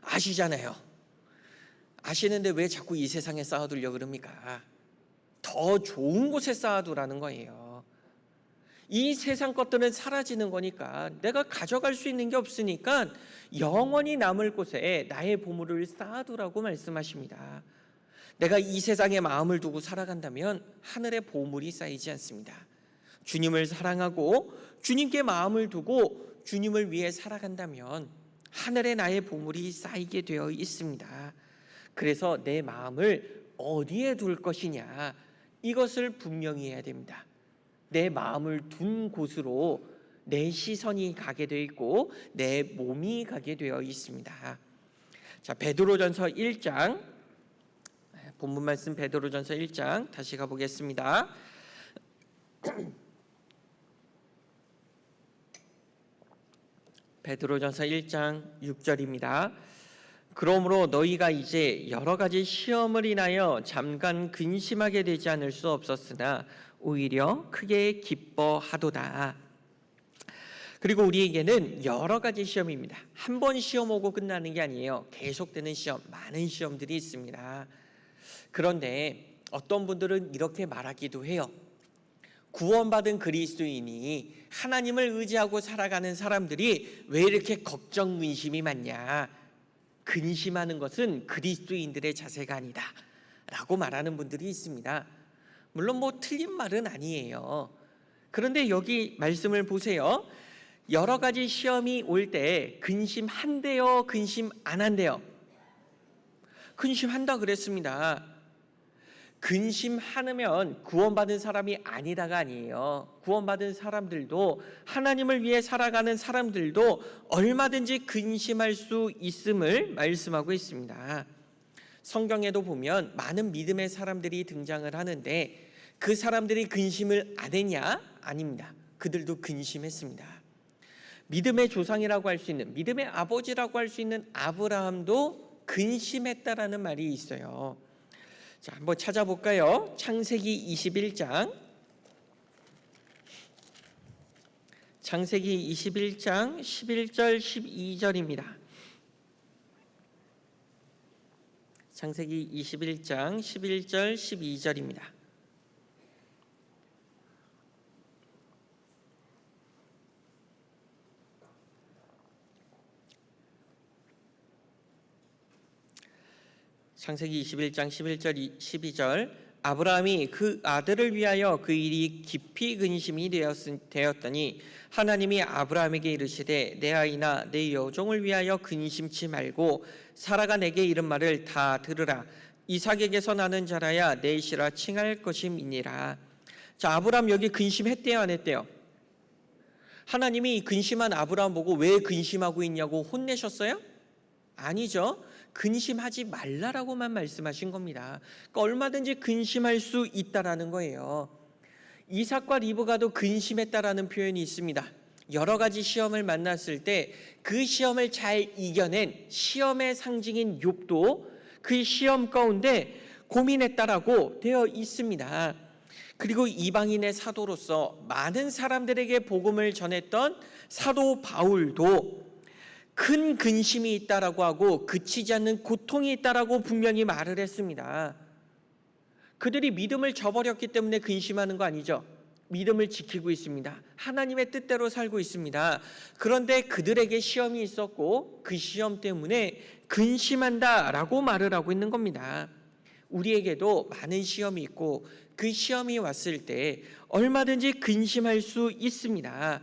아시잖아요. 아시는데 왜 자꾸 이 세상에 쌓아두려고 그럽니까? 더 좋은 곳에 쌓아두라는 거예요. 이 세상 것들은 사라지는 거니까, 내가 가져갈 수 있는 게 없으니까 영원히 남을 곳에 나의 보물을 쌓아두라고 말씀하십니다. 내가 이 세상에 마음을 두고 살아간다면 하늘의 보물이 쌓이지 않습니다. 주님을 사랑하고 주님께 마음을 두고 주님을 위해 살아간다면 하늘에 나의 보물이 쌓이게 되어 있습니다. 그래서 내 마음을 어디에 둘 것이냐, 이것을 분명히 해야 됩니다. 내 마음을 둔 곳으로 내 시선이 가게 되어 있고 내 몸이 가게 되어 있습니다. 자, 베드로전서 1장, 본문 말씀 베드로전서 1장 다시 가보겠습니다. 베드로전서 1장 6절입니다. 그러므로 너희가 이제 여러 가지 시험을 인하여 잠깐 근심하게 되지 않을 수 없었으나 오히려 크게 기뻐하도다. 그리고 우리에게는 여러 가지 시험입니다. 한 번 시험 오고 끝나는 게 아니에요. 계속되는 시험, 많은 시험들이 있습니다. 그런데 어떤 분들은 이렇게 말하기도 해요. 구원받은 그리스도인이 하나님을 의지하고 살아가는 사람들이 왜 이렇게 걱정, 근심이 많냐? 근심하는 것은 그리스도인들의 자세가 아니다 라고 말하는 분들이 있습니다. 물론 뭐 틀린 말은 아니에요. 그런데 여기 말씀을 보세요. 여러 가지 시험이 올 때 근심한대요, 근심 안 한대요? 근심한다 그랬습니다. 근심하면 구원받은 사람이 아니다가 아니에요. 구원받은 사람들도, 하나님을 위해 살아가는 사람들도 얼마든지 근심할 수 있음을 말씀하고 있습니다. 성경에도 보면 많은 믿음의 사람들이 등장을 하는데 그 사람들이 근심을 안 했냐? 아닙니다. 그들도 근심했습니다. 믿음의 조상이라고 할 수 있는, 믿음의 아버지라고 할 수 있는 아브라함도 근심했다라는 말이 있어요. 자, 한번 찾아볼까요? 창세기 21장. 창세기 21장 11절 12절입니다. 창세기 21장 11절 12절입니다. 창세기 21장 11절 12절. 아브라함이 그 아들을 위하여 그 일이 깊이 근심이 되었더니 하나님이 아브라함에게 이르시되 내 아이나 내 여종을 위하여 근심치 말고 사라가 내게 이른 말을 다 들으라. 이삭에게서 나는 자라야 내 시라 칭할 것임이니라. 자, 아브라함 여기 근심했대요, 안 했대요? 하나님이 근심한 아브라함 보고 왜 근심하고 있냐고 혼내셨어요? 아니죠. 근심하지 말라라고만 말씀하신 겁니다. 그러니까 얼마든지 근심할 수 있다라는 거예요. 이삭과 리브가도 근심했다라는 표현이 있습니다. 여러 가지 시험을 만났을 때 그 시험을 잘 이겨낸 시험의 상징인 욥도 그 시험 가운데 고민했다라고 되어 있습니다. 그리고 이방인의 사도로서 많은 사람들에게 복음을 전했던 사도 바울도 큰 근심이 있다라고 하고 그치지 않는 고통이 있다라고 분명히 말을 했습니다. 그들이 믿음을 저버렸기 때문에 근심하는 거 아니죠. 믿음을 지키고 있습니다. 하나님의 뜻대로 살고 있습니다. 그런데 그들에게 시험이 있었고 그 시험 때문에 근심한다라고 말을 하고 있는 겁니다. 우리에게도 많은 시험이 있고 그 시험이 왔을 때 얼마든지 근심할 수 있습니다.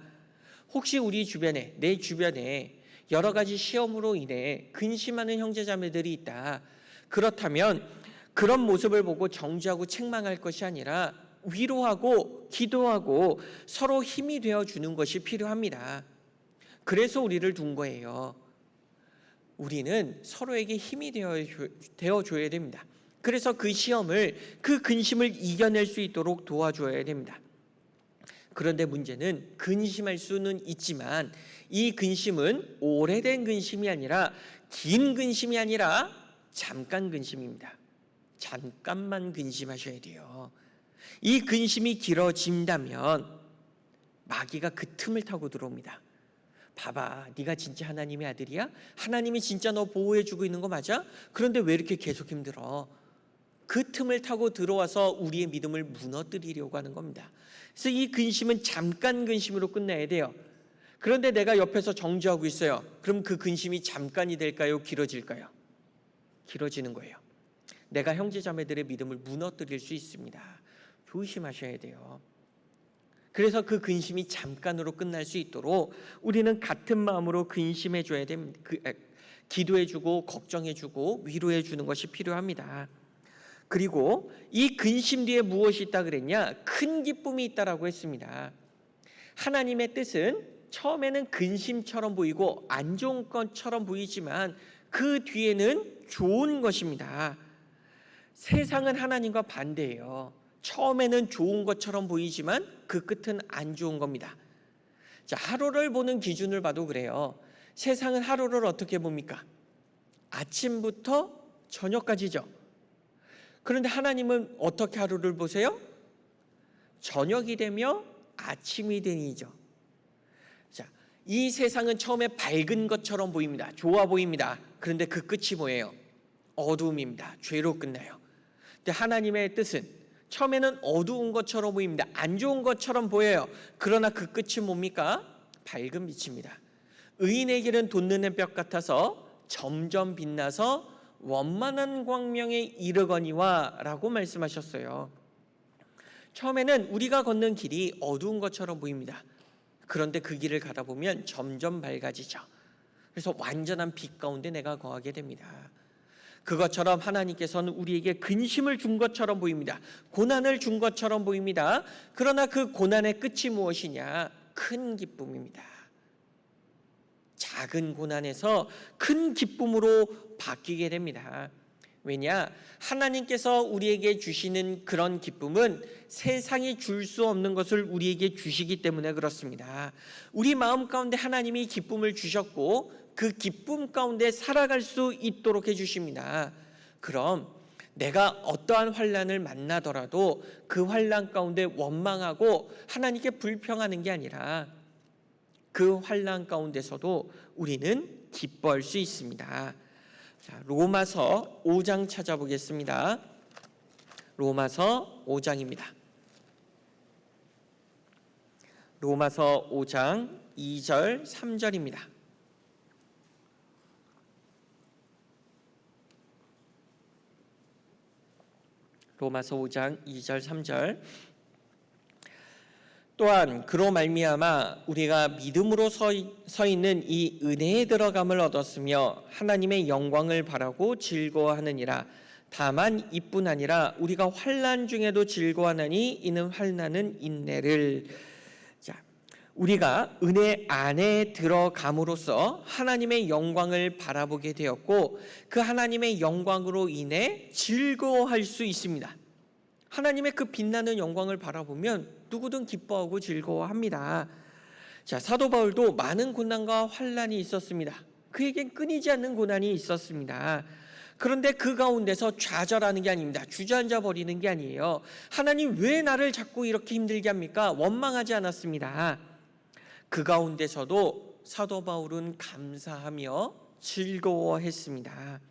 혹시 우리 주변에, 내 주변에 여러 가지 시험으로 인해 근심하는 형제자매들이 있다. 그렇다면 그런 모습을 보고 정죄하고 책망할 것이 아니라 위로하고 기도하고 서로 힘이 되어 주는 것이 필요합니다. 그래서 우리를 둔 거예요. 우리는 서로에게 힘이 되어 줘야 됩니다. 그래서 그 시험을, 그 근심을 이겨낼 수 있도록 도와줘야 됩니다. 그런데 문제는 근심할 수는 있지만 이 근심은 오래된 근심이 아니라, 긴 근심이 아니라 잠깐 근심입니다. 잠깐만 근심하셔야 돼요. 이 근심이 길어진다면 마귀가 그 틈을 타고 들어옵니다. 봐봐, 네가 진짜 하나님의 아들이야? 하나님이 진짜 너 보호해주고 있는 거 맞아? 그런데 왜 이렇게 계속 힘들어? 그 틈을 타고 들어와서 우리의 믿음을 무너뜨리려고 하는 겁니다. 그래서 이 근심은 잠깐 근심으로 끝나야 돼요. 그런데 내가 옆에서 정죄하고 있어요. 그럼 그 근심이 잠깐이 될까요? 길어질까요? 길어지는 거예요. 내가 형제자매들의 믿음을 무너뜨릴 수 있습니다. 조심하셔야 돼요. 그래서 그 근심이 잠깐으로 끝날 수 있도록 우리는 같은 마음으로 근심해 줘야 됩니다. 기도해 주고 걱정해 주고 위로해 주는 것이 필요합니다. 그리고 이 근심 뒤에 무엇이 있다 그랬냐? 큰 기쁨이 있다라고 했습니다. 하나님의 뜻은 처음에는 근심처럼 보이고 안 좋은 것처럼 보이지만 그 뒤에는 좋은 것입니다. 세상은 하나님과 반대예요. 처음에는 좋은 것처럼 보이지만 그 끝은 안 좋은 겁니다. 자, 하루를 보는 기준을 봐도 그래요. 세상은 하루를 어떻게 봅니까? 아침부터 저녁까지죠. 그런데 하나님은 어떻게 하루를 보세요? 저녁이 되며 아침이 되니죠. 자, 이 세상은 처음에 밝은 것처럼 보입니다. 좋아 보입니다. 그런데 그 끝이 뭐예요? 어두움입니다. 죄로 끝나요. 근데 하나님의 뜻은 처음에는 어두운 것처럼 보입니다. 안 좋은 것처럼 보여요. 그러나 그 끝이 뭡니까? 밝은 빛입니다. 의인의 길은 돋는 햇볕 같아서 점점 빛나서 원만한 광명에 이르거니와 라고 말씀하셨어요. 처음에는 우리가 걷는 길이 어두운 것처럼 보입니다. 그런데 그 길을 가다 보면 점점 밝아지죠. 그래서 완전한 빛 가운데 내가 거하게 됩니다. 그것처럼 하나님께서는 우리에게 근심을 준 것처럼 보입니다. 고난을 준 것처럼 보입니다. 그러나 그 고난의 끝이 무엇이냐? 큰 기쁨입니다. 작은 고난에서 큰 기쁨으로 바뀌게 됩니다. 왜냐? 하나님께서 우리에게 주시는 그런 기쁨은 세상이 줄 수 없는 것을 우리에게 주시기 때문에 그렇습니다. 우리 마음 가운데 하나님이 기쁨을 주셨고 그 기쁨 가운데 살아갈 수 있도록 해주십니다. 그럼 내가 어떠한 환난을 만나더라도 그 환난 가운데 원망하고 하나님께 불평하는 게 아니라 그 환난 가운데서도 우리는 기뻐할 수 있습니다. 자, 로마서 5장 찾아보겠습니다. 로마서 5장입니다. 로마서 5장 2절 3절입니다. 로마서 5장 2절 3절. 또한 그로 말미암아 우리가 믿음으로 서 있는 이 은혜에 들어감을 얻었으며 하나님의 영광을 바라고 즐거워하느니라. 다만 이뿐 아니라 우리가 환난 중에도 즐거워하나니 이는 환난은 인내를. 자, 우리가 은혜 안에 들어감으로써 하나님의 영광을 바라보게 되었고 그 하나님의 영광으로 인해 즐거워할 수 있습니다. 하나님의 그 빛나는 영광을 바라보면 누구든 기뻐하고 즐거워합니다. 자, 사도 바울도 많은 고난과 환난이 있었습니다. 그에겐 끊이지 않는 고난이 있었습니다. 그런데 그 가운데서 좌절하는 게 아닙니다. 주저앉아 버리는 게 아니에요. 하나님 왜 나를 자꾸 이렇게 힘들게 합니까? 원망하지 않았습니다. 그 가운데서도 사도 바울은 감사하며 즐거워했습니다.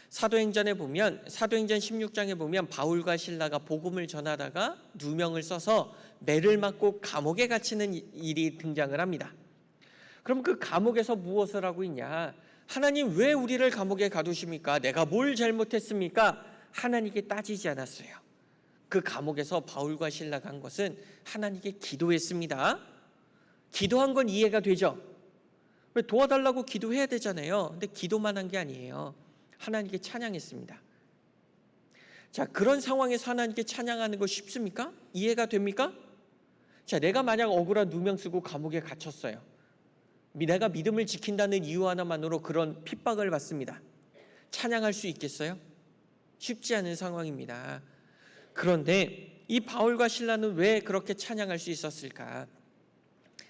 사도행전에 보면 사도행전 16장에 보면 바울과 실라가 복음을 전하다가 누명을 써서 매를 맞고 감옥에 갇히는 일이 등장을 합니다. 그럼 그 감옥에서 무엇을 하고 있냐? 하나님 왜 우리를 감옥에 가두십니까? 내가 뭘 잘못했습니까? 하나님께 따지지 않았어요. 그 감옥에서 바울과 실라가 한 것은 하나님께 기도했습니다. 기도한 건 이해가 되죠? 왜 도와달라고 기도해야 되잖아요. 근데 기도만 한 게 아니에요. 하나님께 찬양했습니다. 자, 그런 상황에서 하나님께 찬양하는 거 쉽습니까? 이해가 됩니까? 자, 내가 만약 억울한 누명 쓰고 감옥에 갇혔어요. 내가 믿음을 지킨다는 이유 하나만으로 그런 핍박을 받습니다. 찬양할 수 있겠어요? 쉽지 않은 상황입니다. 그런데 이 바울과 실라는 왜 그렇게 찬양할 수 있었을까?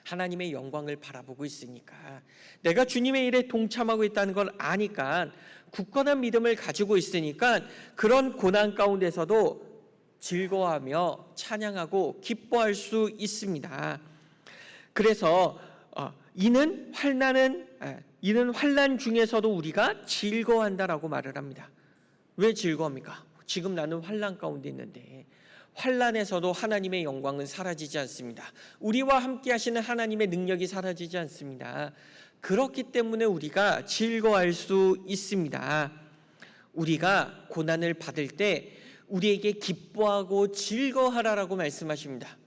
하나님의 영광을 바라보고 있으니까, 내가 주님의 일에 동참하고 있다는 걸 아니까, 굳건한 믿음을 가지고 있으니까 그런 고난 가운데서도 즐거워하며 찬양하고 기뻐할 수 있습니다. 그래서 이는 환난 중에서도 우리가 즐거워한다라고 말을 합니다. 왜 즐거워합니까? 지금 나는 환난 가운데 있는데, 환난에서도 하나님의 영광은 사라지지 않습니다. 우리와 함께 하시는 하나님의 능력이 사라지지 않습니다. 그렇기 때문에 우리가 즐거워할 수 있습니다. 우리가 고난을 받을 때 우리에게 기뻐하고 즐거워하라라고 말씀하십니다.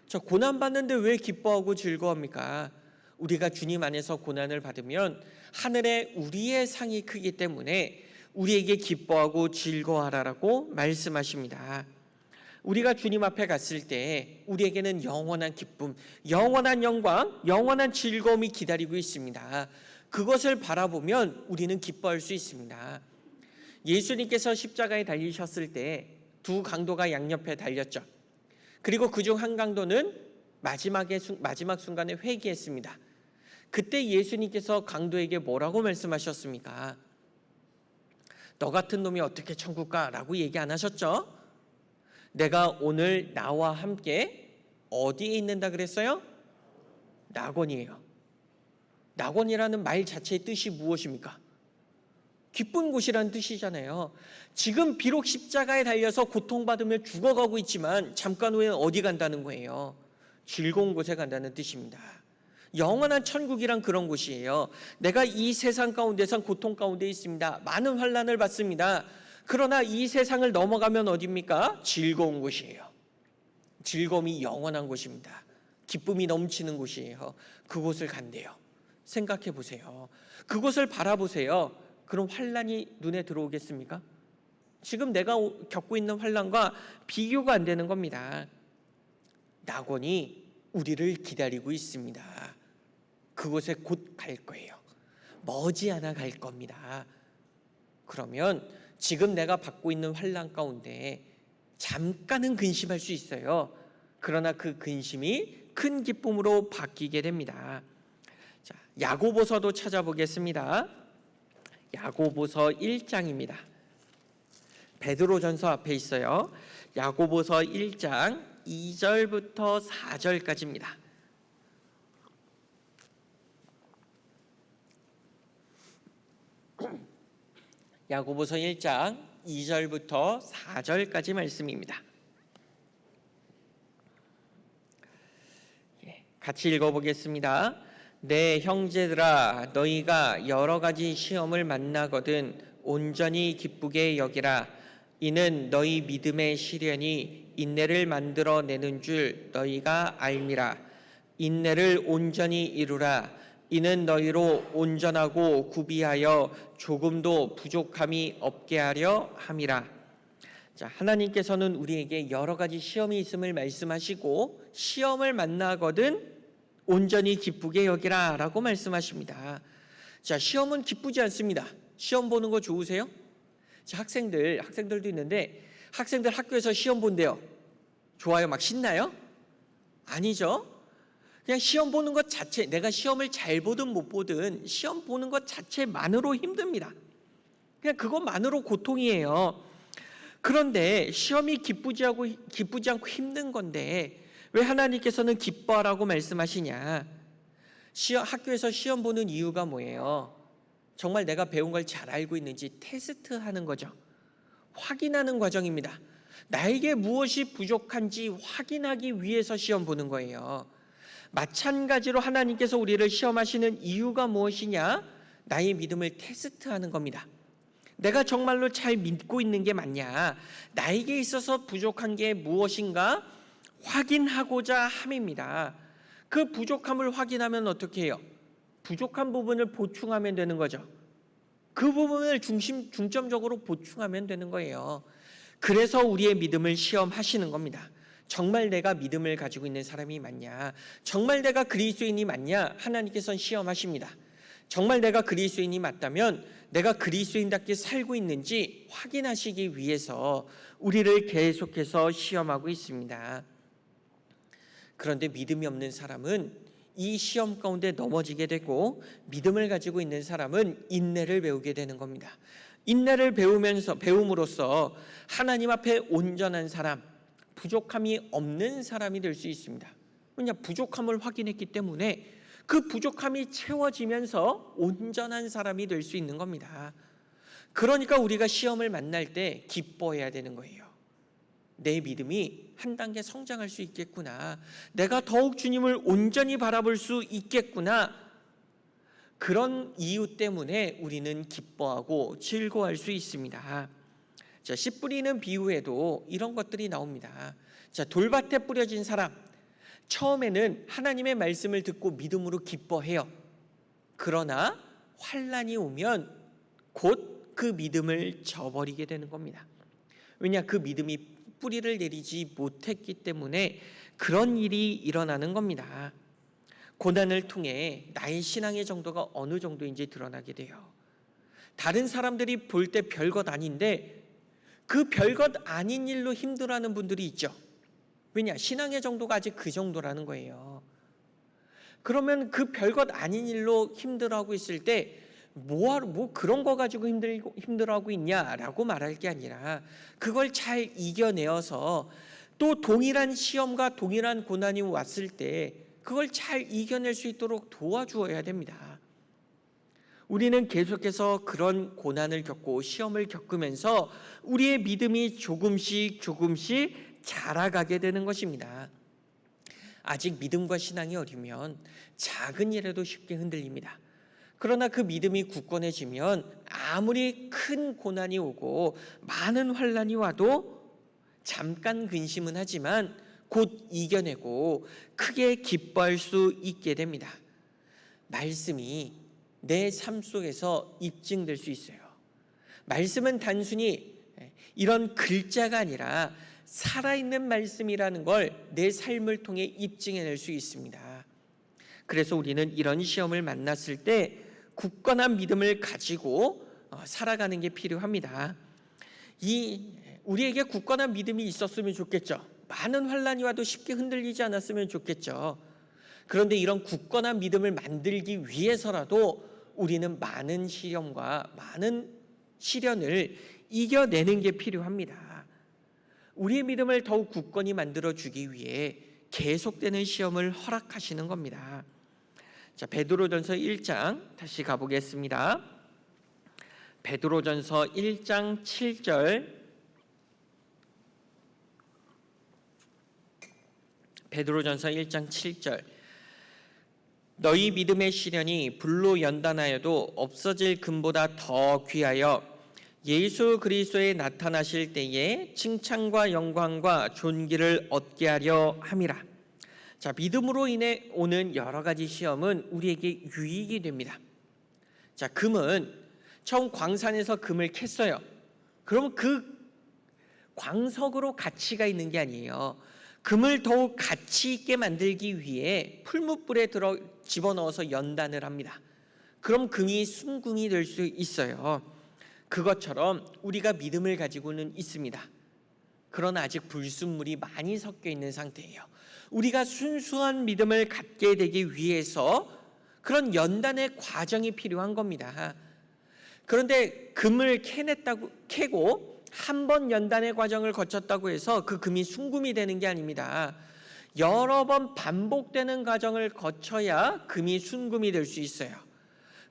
저 고난 받는데 왜 기뻐하고 즐거워합니까? 우리가 주님 안에서 고난을 받으면 하늘에 우리의 상이 크기 때문에 우리에게 기뻐하고 즐거워하라라고 말씀하십니다. 우리가 주님 앞에 갔을 때 우리에게는 영원한 기쁨, 영원한 영광, 영원한 즐거움이 기다리고 있습니다. 그것을 바라보면 우리는 기뻐할 수 있습니다. 예수님께서 십자가에 달리셨을 때 두 강도가 양옆에 달렸죠. 그리고 그중 한 강도는 마지막 순간에 회개했습니다. 그때 예수님께서 강도에게 뭐라고 말씀하셨습니까? 너 같은 놈이 어떻게 천국 가? 라고 얘기 안 하셨죠? 내가 오늘 나와 함께 어디에 있는다 그랬어요? 낙원이에요. 낙원이라는 말 자체의 뜻이 무엇입니까? 기쁜 곳이라는 뜻이잖아요. 지금 비록 십자가에 달려서 고통받으며 죽어가고 있지만 잠깐 후에 어디 간다는 거예요? 즐거운 곳에 간다는 뜻입니다. 영원한 천국이란 그런 곳이에요. 내가 이 세상 가운데선 고통 가운데 있습니다. 많은 환난을 받습니다. 그러나 이 세상을 넘어가면 어디입니까? 즐거운 곳이에요. 즐거움이 영원한 곳입니다. 기쁨이 넘치는 곳이에요. 그곳을 간대요. 생각해 보세요. 그곳을 바라보세요. 그럼 환난이 눈에 들어오겠습니까? 지금 내가 겪고 있는 환난과 비교가 안 되는 겁니다. 낙원이 우리를 기다리고 있습니다. 그곳에 곧 갈 거예요. 머지않아 갈 겁니다. 그러면 지금 내가 받고 있는 환난 가운데 잠깐은 근심할 수 있어요. 그러나 그 근심이 큰 기쁨으로 바뀌게 됩니다. 자, 야고보서도 찾아보겠습니다. 야고보서 1장입니다. 베드로전서 앞에 있어요. 야고보서 1장 2절부터 4절까지입니다. 야고보서 1장 2절부터 4절까지 말씀입니다. 같이 읽어보겠습니다. 내 형제들아, 너희가 여러 가지 시험을 만나거든 온전히 기쁘게 여기라. 이는 너희 믿음의 시련이 인내를 만들어내는 줄 너희가 알미라. 인내를 온전히 이루라. 이는 너희로 온전하고 구비하여 조금도 부족함이 없게 하려 함이라. 자, 하나님께서는 우리에게 여러 가지 시험이 있음을 말씀하시고 시험을 만나거든 온전히 기쁘게 여기라 라고 말씀하십니다. 자, 시험은 기쁘지 않습니다. 시험 보는 거 좋으세요? 자, 학생들도 있는데 학생들 학교에서 시험 본대요. 좋아요? 막 신나요? 아니죠. 그냥 시험 보는 것 자체, 내가 시험을 잘 보든 못 보든 시험 보는 것 자체만으로 힘듭니다. 그냥 그것만으로 고통이에요. 그런데 시험이 기쁘지 않고 힘든 건데 왜 하나님께서는 기뻐하라고 말씀하시냐? 학교에서 시험 보는 이유가 뭐예요? 정말 내가 배운 걸 잘 알고 있는지 테스트하는 거죠. 확인하는 과정입니다. 나에게 무엇이 부족한지 확인하기 위해서 시험 보는 거예요. 마찬가지로 하나님께서 우리를 시험하시는 이유가 무엇이냐? 나의 믿음을 테스트하는 겁니다. 내가 정말로 잘 믿고 있는 게 맞냐? 나에게 있어서 부족한 게 무엇인가? 확인하고자 함입니다. 그 부족함을 확인하면 어떻게 해요? 부족한 부분을 보충하면 되는 거죠. 그 부분을 중점적으로 보충하면 되는 거예요. 그래서 우리의 믿음을 시험하시는 겁니다. 정말 내가 믿음을 가지고 있는 사람이 맞냐? 정말 내가 그리스도인이 맞냐? 하나님께서는 시험하십니다. 정말 내가 그리스도인이 맞다면 내가 그리스도인답게 살고 있는지 확인하시기 위해서 우리를 계속해서 시험하고 있습니다. 그런데 믿음이 없는 사람은 이 시험 가운데 넘어지게 되고, 믿음을 가지고 있는 사람은 인내를 배우게 되는 겁니다. 인내를 배움으로써 하나님 앞에 온전한 사람, 부족함이 없는 사람이 될 수 있습니다. 왜냐? 부족함을 확인했기 때문에 그 부족함이 채워지면서 온전한 사람이 될 수 있는 겁니다. 그러니까 우리가 시험을 만날 때 기뻐해야 되는 거예요. 내 믿음이 한 단계 성장할 수 있겠구나. 내가 더욱 주님을 온전히 바라볼 수 있겠구나. 그런 이유 때문에 우리는 기뻐하고 즐거워할 수 있습니다. 자, 씨 뿌리는 비유에도 이런 것들이 나옵니다. 자, 돌밭에 뿌려진 사람, 처음에는 하나님의 말씀을 듣고 믿음으로 기뻐해요. 그러나 환난이 오면 곧 그 믿음을 저버리게 되는 겁니다. 왜냐? 그 믿음이 뿌리를 내리지 못했기 때문에 그런 일이 일어나는 겁니다. 고난을 통해 나의 신앙의 정도가 어느 정도인지 드러나게 돼요. 다른 사람들이 볼 때 별것 아닌데 그 별것 아닌 일로 힘들어하는 분들이 있죠. 왜냐? 신앙의 정도가 아직 그 정도라는 거예요. 그러면 그 별것 아닌 일로 힘들어하고 있을 때 뭐 그런 거 가지고 힘들어하고 있냐라고 말할 게 아니라 그걸 잘 이겨내어서 또 동일한 시험과 동일한 고난이 왔을 때 그걸 잘 이겨낼 수 있도록 도와주어야 됩니다. 우리는 계속해서 그런 고난을 겪고 시험을 겪으면서 우리의 믿음이 조금씩 자라가게 되는 것입니다. 아직 믿음과 신앙이 어리면 작은 일에도 쉽게 흔들립니다. 그러나 그 믿음이 굳건해지면 아무리 큰 고난이 오고 많은 환난이 와도 잠깐 근심은 하지만 곧 이겨내고 크게 기뻐할 수 있게 됩니다. 말씀이 내 삶 속에서 입증될 수 있어요. 말씀은 단순히 이런 글자가 아니라 살아있는 말씀이라는 걸 내 삶을 통해 입증해낼 수 있습니다. 그래서 우리는 이런 시험을 만났을 때 굳건한 믿음을 가지고 살아가는 게 필요합니다. 우리에게 굳건한 믿음이 있었으면 좋겠죠. 많은 환난이 와도 쉽게 흔들리지 않았으면 좋겠죠. 그런데 이런 굳건한 믿음을 만들기 위해서라도 우리는 많은 시험과 많은 시련을 이겨내는 게 필요합니다. 우리의 믿음을 더욱 굳건히 만들어주기 위해 계속되는 시험을 허락하시는 겁니다. 자, 베드로전서 1장 다시 가보겠습니다. 베드로전서 1장 7절, 베드로전서 1장 7절. 너희 믿음의 시련이 불로 연단하여도 없어질 금보다 더 귀하여 예수 그리스도에 나타나실 때에 칭찬과 영광과 존귀를 얻게 하려 함이라. 자, 믿음으로 인해 오는 여러 가지 시험은 우리에게 유익이 됩니다. 자, 금은 처음 광산에서 금을 캤어요. 그럼 그 광석으로 가치가 있는 게 아니에요. 금을 더욱 가치 있게 만들기 위해 풀무불에 집어넣어서 연단을 합니다. 그럼 금이 순금이 될 수 있어요. 그것처럼 우리가 믿음을 가지고는 있습니다. 그러나 아직 불순물이 많이 섞여 있는 상태예요. 우리가 순수한 믿음을 갖게 되기 위해서 그런 연단의 과정이 필요한 겁니다. 그런데 금을 캐고 한 번 연단의 과정을 거쳤다고 해서 그 금이 순금이 되는 게 아닙니다. 여러 번 반복되는 과정을 거쳐야 금이 순금이 될 수 있어요.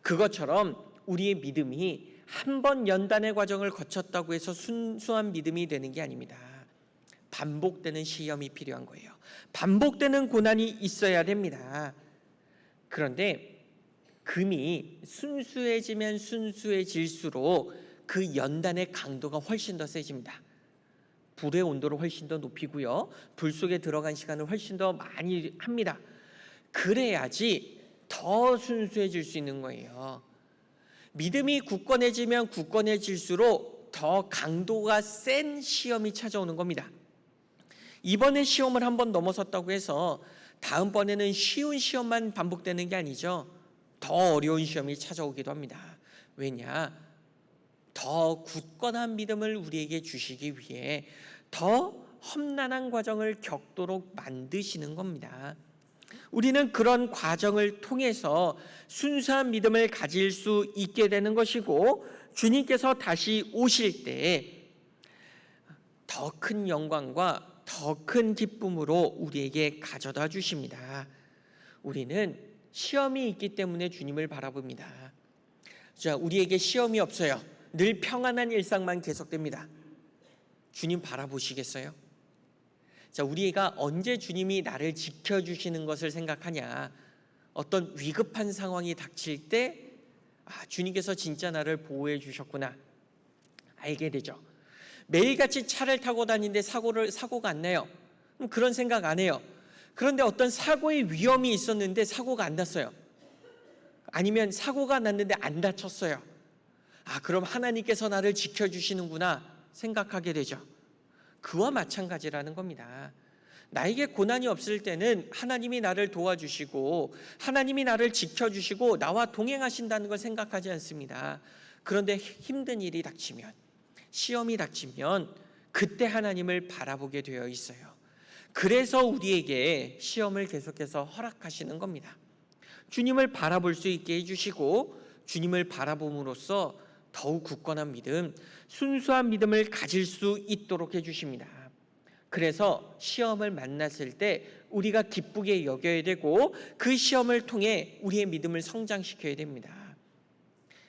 그것처럼 우리의 믿음이 한 번 연단의 과정을 거쳤다고 해서 순수한 믿음이 되는 게 아닙니다. 반복되는 시험이 필요한 거예요. 반복되는 고난이 있어야 됩니다. 그런데 금이 순수해지면 순수해질수록 그 연단의 강도가 훨씬 더 세집니다. 불의 온도를 훨씬 더 높이고요. 불 속에 들어간 시간을 훨씬 더 많이 합니다. 그래야지 더 순수해질 수 있는 거예요. 믿음이 굳건해지면 굳건해질수록 더 강도가 센 시험이 찾아오는 겁니다. 이번에 시험을 한번 넘어섰다고 해서 다음번에는 쉬운 시험만 반복되는 게 아니죠. 더 어려운 시험이 찾아오기도 합니다. 왜냐? 더 굳건한 믿음을 우리에게 주시기 위해 더 험난한 과정을 겪도록 만드시는 겁니다. 우리는 그런 과정을 통해서 순수한 믿음을 가질 수 있게 되는 것이고, 주님께서 다시 오실 때 더 큰 영광과 더 큰 기쁨으로 우리에게 가져다 주십니다. 우리는 시험이 있기 때문에 주님을 바라봅니다. 자, 우리에게 시험이 없어요. 늘 평안한 일상만 계속됩니다. 주님 바라보시겠어요? 자, 우리가 언제 주님이 나를 지켜주시는 것을 생각하냐? 어떤 위급한 상황이 닥칠 때 주님께서 진짜 나를 보호해 주셨구나 알게 되죠. 매일같이 차를 타고 다니는데 사고가 안 나요. 그런 생각 안 해요. 그런데 어떤 사고의 위험이 있었는데 사고가 안 났어요. 아니면 사고가 났는데 안 다쳤어요. 그럼 하나님께서 나를 지켜주시는구나 생각하게 되죠. 그와 마찬가지라는 겁니다. 나에게 고난이 없을 때는 하나님이 나를 도와주시고 하나님이 나를 지켜주시고 나와 동행하신다는 걸 생각하지 않습니다. 그런데 힘든 일이 닥치면, 시험이 닥치면 그때 하나님을 바라보게 되어 있어요. 그래서 우리에게 시험을 계속해서 허락하시는 겁니다. 주님을 바라볼 수 있게 해주시고, 주님을 바라봄으로써 더욱 굳건한 믿음, 순수한 믿음을 가질 수 있도록 해주십니다. 그래서 시험을 만났을 때 우리가 기쁘게 여겨야 되고, 그 시험을 통해 우리의 믿음을 성장시켜야 됩니다.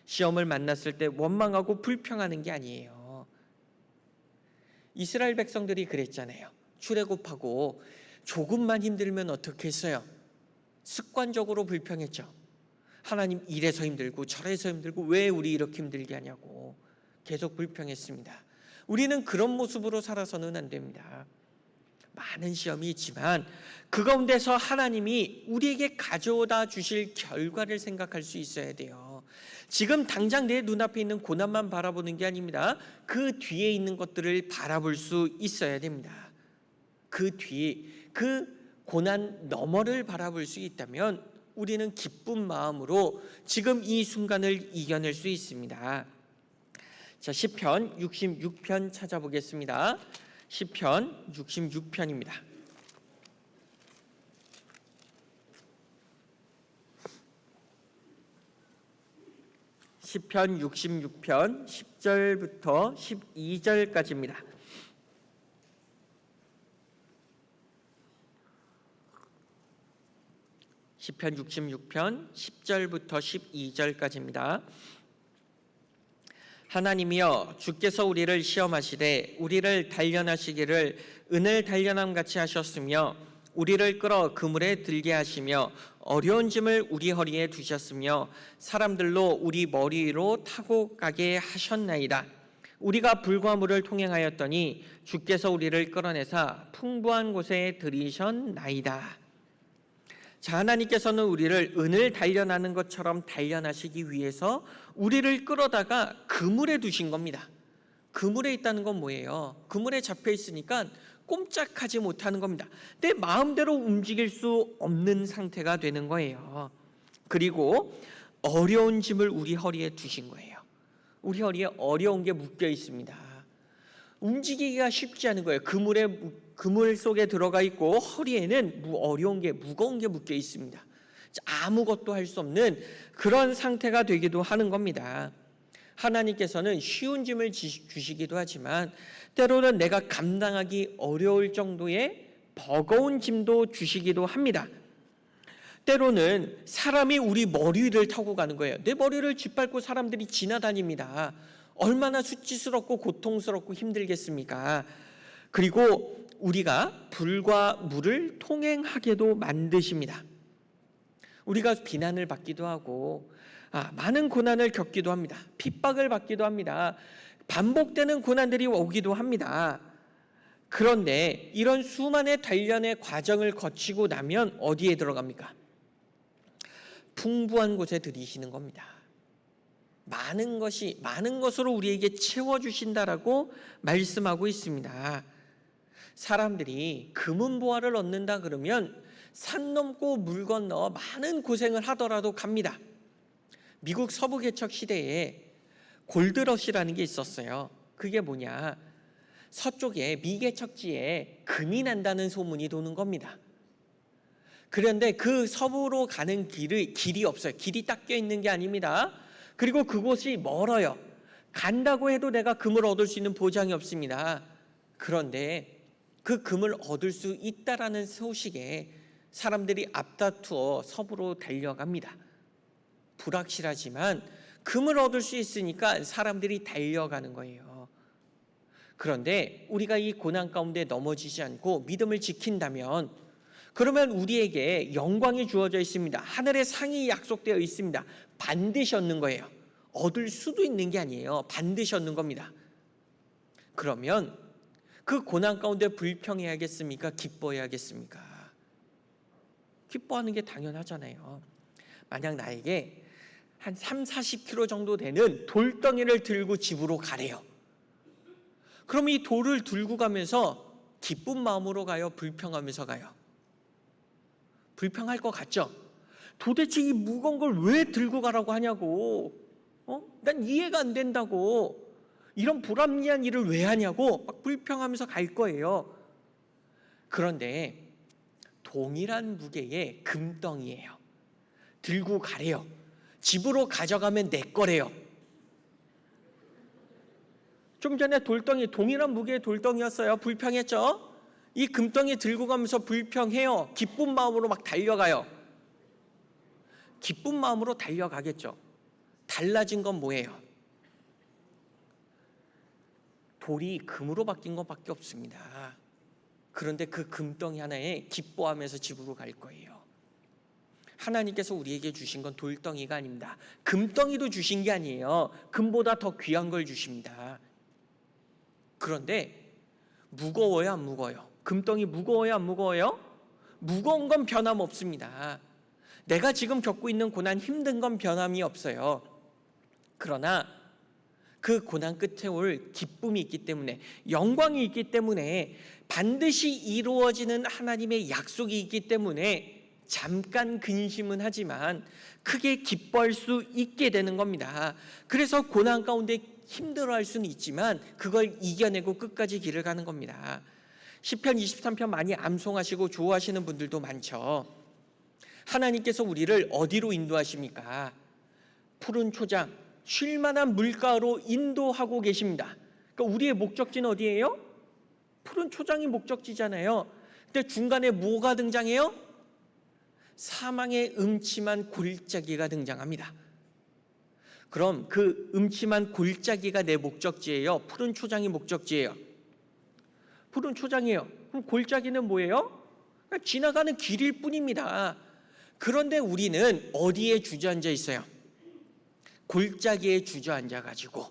시험을 만났을 때 원망하고 불평하는 게 아니에요. 이스라엘 백성들이 그랬잖아요. 출애굽하고 조금만 힘들면 어떻게 했어요? 습관적으로 불평했죠. 하나님 이래서 힘들고 저래서 힘들고 왜 우리 이렇게 힘들게 하냐고 계속 불평했습니다. 우리는 그런 모습으로 살아서는 안 됩니다. 많은 시험이 있지만 그 가운데서 하나님이 우리에게 가져다 주실 결과를 생각할 수 있어야 돼요. 지금 당장 내 눈앞에 있는 고난만 바라보는 게 아닙니다. 그 뒤에 있는 것들을 바라볼 수 있어야 됩니다. 그 뒤에 그 고난 너머를 바라볼 수 있다면 우리는 기쁜 마음으로 지금 이 순간을 이겨낼 수 있습니다. 자, 시편 66편 찾아보겠습니다. 시편 66편입니다. 시편 66편 10절부터 12절까지입니다. 시편 66편 10절부터 12절까지입니다. 하나님이여, 주께서 우리를 시험하시되 우리를 단련하시기를 은을 단련함 같이 하셨으며, 우리를 끌어 그물에 들게 하시며 어려운 짐을 우리 허리에 두셨으며 사람들로 우리 머리 위로 타고 가게 하셨나이다. 우리가 불과 물을 통행하였더니 주께서 우리를 끌어내사 풍부한 곳에 들이셨나이다. 자, 하나님께서는 우리를 은을 단련하는 것처럼 단련하시기 위해서 우리를 끌어다가 그물에 두신 겁니다. 그물에 있다는 건 뭐예요? 그물에 잡혀 있으니까 꼼짝하지 못하는 겁니다. 내 마음대로 움직일 수 없는 상태가 되는 거예요. 그리고 어려운 짐을 우리 허리에 두신 거예요. 우리 허리에 어려운 게 묶여 있습니다. 움직이기가 쉽지 않은 거예요. 그물 속에 들어가 있고 허리에는 어려운 게, 무거운 게 묶여 있습니다. 아무것도 할 수 없는 그런 상태가 되기도 하는 겁니다. 하나님께서는 쉬운 짐을 주시기도 하지만 때로는 내가 감당하기 어려울 정도의 버거운 짐도 주시기도 합니다. 때로는 사람이 우리 머리 위를 타고 가는 거예요. 내 머리를 짓밟고 사람들이 지나다닙니다. 얼마나 수치스럽고 고통스럽고 힘들겠습니까? 그리고 우리가 불과 물을 통행하게도 만드십니다. 우리가 비난을 받기도 하고 많은 고난을 겪기도 합니다. 핍박을 받기도 합니다. 반복되는 고난들이 오기도 합니다. 그런데 이런 수많은 단련의 과정을 거치고 나면 어디에 들어갑니까? 풍부한 곳에 들이시는 겁니다. 많은 것으로 우리에게 채워주신다라고 말씀하고 있습니다. 사람들이 금은보화를 얻는다 그러면 산 넘고 물 건너 많은 고생을 하더라도 갑니다. 미국 서부 개척 시대에 골드러시라는 게 있었어요. 그게 뭐냐? 서쪽에 미개척지에 금이 난다는 소문이 도는 겁니다. 그런데 그 서부로 가는 길이 없어요. 길이 닦여 있는 게 아닙니다. 그리고 그곳이 멀어요. 간다고 해도 내가 금을 얻을 수 있는 보장이 없습니다. 그런데 그 금을 얻을 수 있다라는 소식에 사람들이 앞다투어 서부로 달려갑니다. 불확실하지만 금을 얻을 수 있으니까 사람들이 달려가는 거예요. 그런데 우리가 이 고난 가운데 넘어지지 않고 믿음을 지킨다면 그러면 우리에게 영광이 주어져 있습니다. 하늘의 상이 약속되어 있습니다. 반드시 얻는 거예요. 얻을 수도 있는 게 아니에요. 반드시 얻는 겁니다. 그러면 그 고난 가운데 불평해야겠습니까? 기뻐해야겠습니까? 기뻐하는 게 당연하잖아요. 만약 나에게 한 30-40kg 정도 되는 돌덩이를 들고 집으로 가래요. 그럼 이 돌을 들고 가면서 기쁜 마음으로 가요? 불평하면서 가요? 불평할 것 같죠? 도대체 이 무거운 걸 왜 들고 가라고 하냐고. 난 이해가 안 된다고. 이런 불합리한 일을 왜 하냐고 막 불평하면서 갈 거예요. 그런데 동일한 무게의 금덩이에요. 들고 가래요. 집으로 가져가면 내 거래요. 좀 전에 동일한 무게의 돌덩이였어요. 불평했죠? 이 금덩이 들고 가면서 불평해요. 기쁜 마음으로 막 달려가요. 기쁜 마음으로 달려가겠죠. 달라진 건 뭐예요? 돌이 금으로 바뀐 것밖에 없습니다. 그런데 그 금덩이 하나에 기뻐하면서 집으로 갈 거예요. 하나님께서 우리에게 주신 건 돌덩이가 아닙니다. 금덩이도 주신 게 아니에요. 금보다 더 귀한 걸 주십니다. 그런데 무거워요, 안 무거워요? 금덩이 무거워요, 안 무거워요? 무거운 건 변함없습니다. 내가 지금 겪고 있는 고난, 힘든 건 변함이 없어요. 그러나 그 고난 끝에 올 기쁨이 있기 때문에, 영광이 있기 때문에, 반드시 이루어지는 하나님의 약속이 있기 때문에 잠깐 근심은 하지만 크게 기뻐할 수 있게 되는 겁니다. 그래서 고난 가운데 힘들어할 수는 있지만 그걸 이겨내고 끝까지 길을 가는 겁니다. 시편 23편 많이 암송하시고 좋아하시는 분들도 많죠. 하나님께서 우리를 어디로 인도하십니까? 푸른 초장, 쉴 만한 물가로 인도하고 계십니다. 그러니까 우리의 목적지는 어디예요? 푸른 초장이 목적지잖아요. 근데 중간에 뭐가 등장해요? 사망의 음침한 골짜기가 등장합니다. 그럼 그 음침한 골짜기가 내 목적지예요? 푸른 초장이 목적지예요? 푸른 초장이에요. 그럼 골짜기는 뭐예요? 그냥 지나가는 길일 뿐입니다. 그런데 우리는 어디에 주저앉아 있어요? 골짜기에 주저앉아 가지고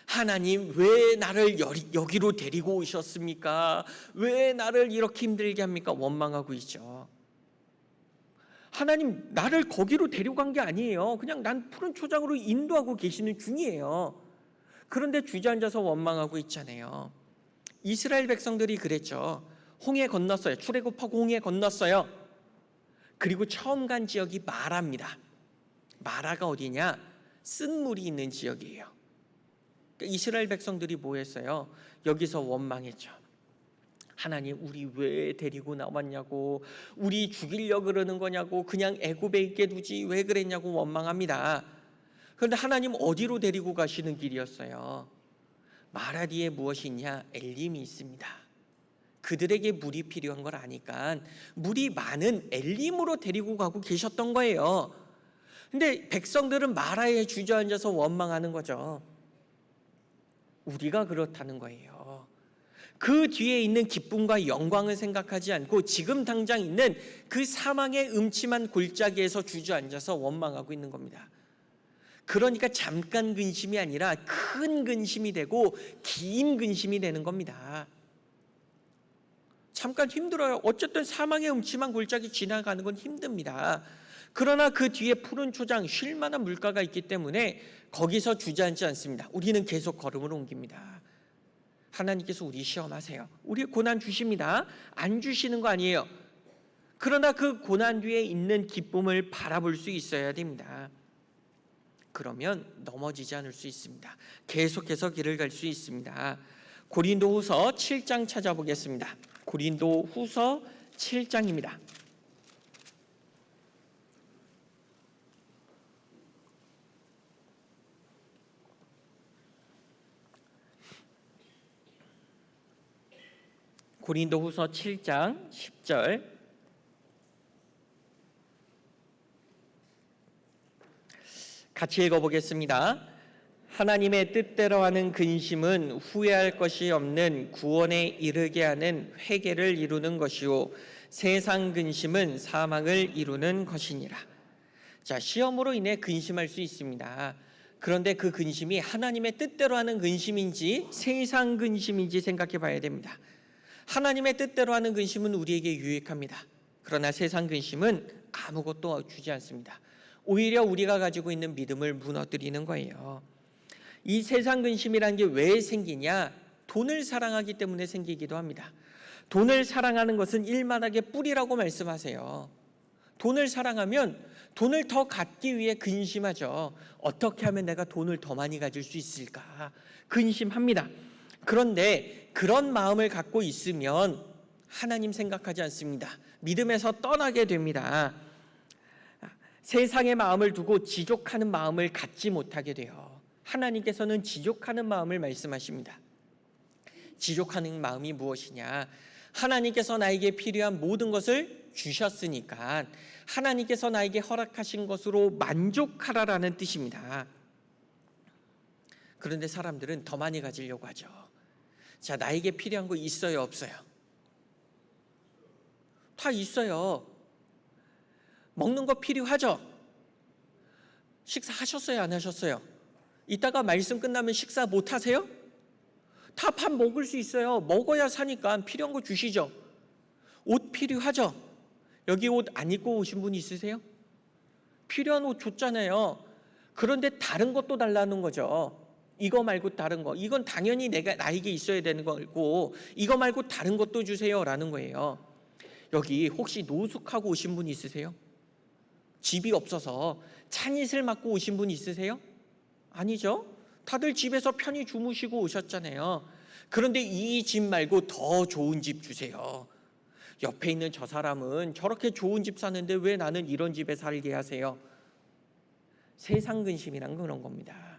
하나님 왜 나를 여기로 데리고 오셨습니까? 왜 나를 이렇게 힘들게 합니까? 원망하고 있죠. 하나님 나를 거기로 데려간 게 아니에요. 그냥 난 푸른 초장으로 인도하고 계시는 중이에요. 그런데 주저앉아서 원망하고 있잖아요. 이스라엘 백성들이 그랬죠. 홍해 건넜어요. 출애굽하고 홍해 건넜어요. 그리고 처음 간 지역이 마라입니다. 마라가 어디냐? 쓴 물이 있는 지역이에요. 그러니까 이스라엘 백성들이 뭐 했어요? 여기서 원망했죠. 하나님 우리 왜 데리고 나왔냐고, 우리 죽이려고 그러는 거냐고, 그냥 애굽에 있게 두지 왜 그랬냐고 원망합니다. 그런데 하나님 어디로 데리고 가시는 길이었어요? 마라 뒤에 무엇이 있냐? 엘림이 있습니다. 그들에게 물이 필요한 걸 아니까 물이 많은 엘림으로 데리고 가고 계셨던 거예요. 근데 백성들은 마라에 주저앉아서 원망하는 거죠. 우리가 그렇다는 거예요. 그 뒤에 있는 기쁨과 영광을 생각하지 않고 지금 당장 있는 그 사망의 음침한 골짜기에서 주저앉아서 원망하고 있는 겁니다. 그러니까 잠깐 근심이 아니라 큰 근심이 되고 긴 근심이 되는 겁니다. 잠깐 힘들어요. 어쨌든 사망의 음침한 골짜기 지나가는 건 힘듭니다. 그러나 그 뒤에 푸른 초장, 쉴 만한 물가가 있기 때문에 거기서 주저앉지 않습니다. 우리는 계속 걸음을 옮깁니다. 하나님께서 우리 시험하세요. 우리 고난 주십니다. 안 주시는 거 아니에요. 그러나 그 고난 뒤에 있는 기쁨을 바라볼 수 있어야 됩니다. 그러면 넘어지지 않을 수 있습니다. 계속해서 길을 갈 수 있습니다. 고린도후서 7장 찾아보겠습니다. 고린도후서 7장입니다. 고린도후서 7장 10절 같이 읽어보겠습니다. 하나님의 뜻대로 하는 근심은 후회할 것이 없는 구원에 이르게 하는 회개를 이루는 것이요 세상 근심은 사망을 이루는 것이니라. 자, 시험으로 인해 근심할 수 있습니다. 그런데 그 근심이 하나님의 뜻대로 하는 근심인지 세상 근심인지 생각해 봐야 됩니다. 하나님의 뜻대로 하는 근심은 우리에게 유익합니다. 그러나 세상 근심은 아무것도 주지 않습니다. 오히려 우리가 가지고 있는 믿음을 무너뜨리는 거예요. 이 세상 근심이라는 게 왜 생기냐? 돈을 사랑하기 때문에 생기기도 합니다. 돈을 사랑하는 것은 일만하게 뿌리라고 말씀하세요. 돈을 사랑하면 돈을 더 갖기 위해 근심하죠. 어떻게 하면 내가 돈을 더 많이 가질 수 있을까? 근심합니다. 그런데 그런 마음을 갖고 있으면 하나님 생각하지 않습니다. 믿음에서 떠나게 됩니다. 세상의 마음을 두고 지족하는 마음을 갖지 못하게 돼요. 하나님께서는 지족하는 마음을 말씀하십니다. 지족하는 마음이 무엇이냐? 하나님께서 나에게 필요한 모든 것을 주셨으니까 하나님께서 나에게 허락하신 것으로 만족하라라는 뜻입니다. 그런데 사람들은 더 많이 가지려고 하죠. 자, 나에게 필요한 거 있어요, 없어요? 다 있어요. 먹는 거 필요하죠? 식사하셨어요, 안 하셨어요? 이따가 말씀 끝나면 식사 못 하세요? 다 밥 먹을 수 있어요. 먹어야 사니까 필요한 거 주시죠. 옷 필요하죠? 여기 옷 안 입고 오신 분 있으세요? 필요한 옷 줬잖아요. 그런데 다른 것도 달라는 거죠. 이거 말고 다른 거. 이건 당연히 나에게 있어야 되는 거고 이거 말고 다른 것도 주세요라는 거예요. 여기 혹시 노숙하고 오신 분 있으세요? 집이 없어서 찬잇을 맞고 오신 분 있으세요? 아니죠. 다들 집에서 편히 주무시고 오셨잖아요. 그런데 이 집 말고 더 좋은 집 주세요. 옆에 있는 저 사람은 저렇게 좋은 집 사는데 왜 나는 이런 집에 살게 하세요? 세상 근심이란 그런 겁니다.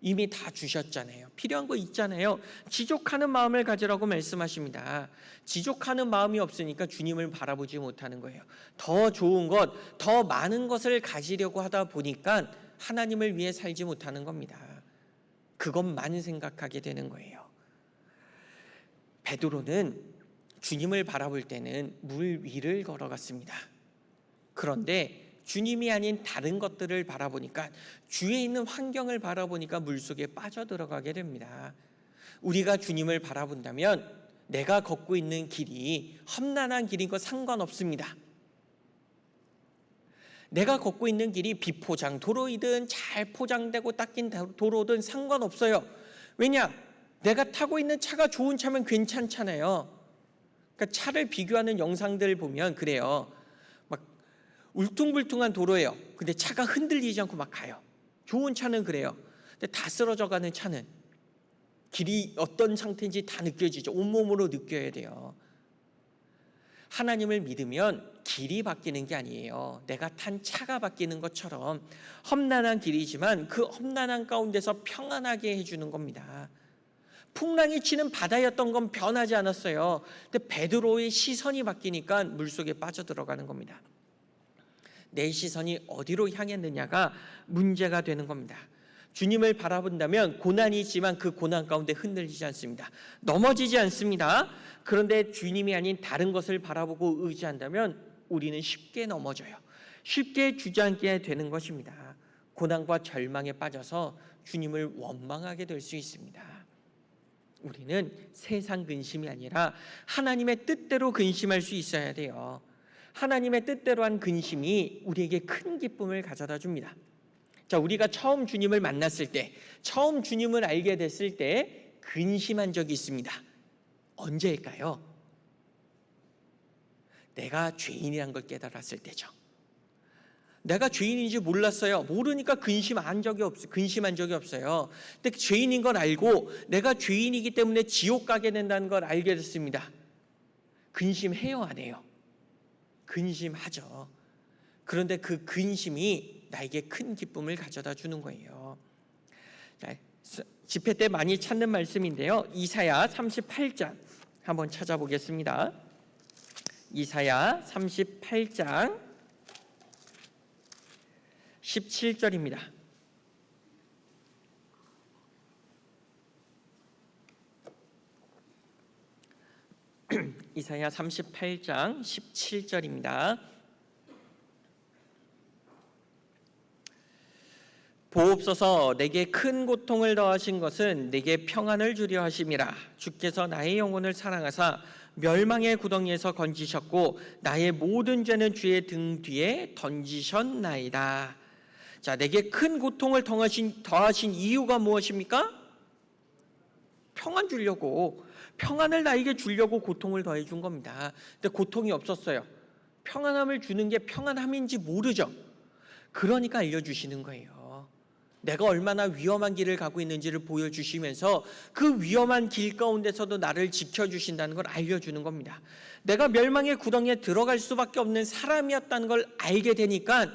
이미 다 주셨잖아요. 필요한 거 있잖아요. 지족하는 마음을 가지라고 말씀하십니다. 지족하는 마음이 없으니까 주님을 바라보지 못하는 거예요. 더 좋은 것, 더 많은 것을 가지려고 하다 보니까 하나님을 위해 살지 못하는 겁니다. 그것만 생각하게 되는 거예요. 베드로는 주님을 바라볼 때는 물 위를 걸어갔습니다. 그런데 주님이 아닌 다른 것들을 바라보니까 주위에 있는 환경을 바라보니까 물속에 빠져들어가게 됩니다. 우리가 주님을 바라본다면 내가 걷고 있는 길이 험난한 길인 거 상관없습니다. 내가 걷고 있는 길이 비포장 도로이든 잘 포장되고 닦인 도로든 상관없어요. 왜냐? 내가 타고 있는 차가 좋은 차면 괜찮잖아요. 그러니까 차를 비교하는 영상들 보면 그래요. 막 울퉁불퉁한 도로예요. 근데 차가 흔들리지 않고 막 가요. 좋은 차는 그래요. 근데 다 쓰러져가는 차는 길이 어떤 상태인지 다 느껴지죠. 온몸으로 느껴야 돼요. 하나님을 믿으면 길이 바뀌는 게 아니에요. 내가 탄 차가 바뀌는 것처럼 험난한 길이지만 그 험난한 가운데서 평안하게 해주는 겁니다. 풍랑이 치는 바다였던 건 변하지 않았어요. 근데 베드로의 시선이 바뀌니까 물속에 빠져들어가는 겁니다. 내 시선이 어디로 향했느냐가 문제가 되는 겁니다. 주님을 바라본다면 고난이 있지만 그 고난 가운데 흔들리지 않습니다. 넘어지지 않습니다. 그런데 주님이 아닌 다른 것을 바라보고 의지한다면 우리는 쉽게 넘어져요. 쉽게 주저앉게 되는 것입니다. 고난과 절망에 빠져서 주님을 원망하게 될 수 있습니다. 우리는 세상 근심이 아니라 하나님의 뜻대로 근심할 수 있어야 돼요. 하나님의 뜻대로 한 근심이 우리에게 큰 기쁨을 가져다 줍니다. 자, 우리가 처음 주님을 만났을 때, 처음 주님을 알게 됐을 때 근심한 적이 있습니다. 언제일까요? 내가 죄인이란 걸 깨달았을 때죠. 내가 죄인인지 몰랐어요. 모르니까 근심한 적이 없어요. 근데 죄인인 걸 알고 내가 죄인이기 때문에 지옥 가게 된다는 걸 알게 됐습니다. 근심해요, 안 해요? 근심하죠. 그런데 그 근심이 나에게 큰 기쁨을 가져다 주는 거예요. 집회 때 많이 찾는 말씀인데요. 이사야 38장 한번 찾아보겠습니다. 이사야 38장 17절입니다. 이사야 38장 17절입니다. 보옵소서, 내게 큰 고통을 더하신 것은 내게 평안을 주려 하심이라. 주께서 나의 영혼을 사랑하사 멸망의 구덩이에서 건지셨고 나의 모든 죄는 주의 등 뒤에 던지셨나이다. 자, 내게 큰 고통을 더하신 이유가 무엇입니까? 평안 주려고, 평안을 나에게 주려고 고통을 더해 준 겁니다. 근데 고통이 없었어요. 평안함을 주는 게 평안함인지 모르죠. 그러니까 알려주시는 거예요. 내가 얼마나 위험한 길을 가고 있는지를 보여주시면서 그 위험한 길 가운데서도 나를 지켜주신다는 걸 알려주는 겁니다. 내가 멸망의 구덩이에 들어갈 수밖에 없는 사람이었다는 걸 알게 되니까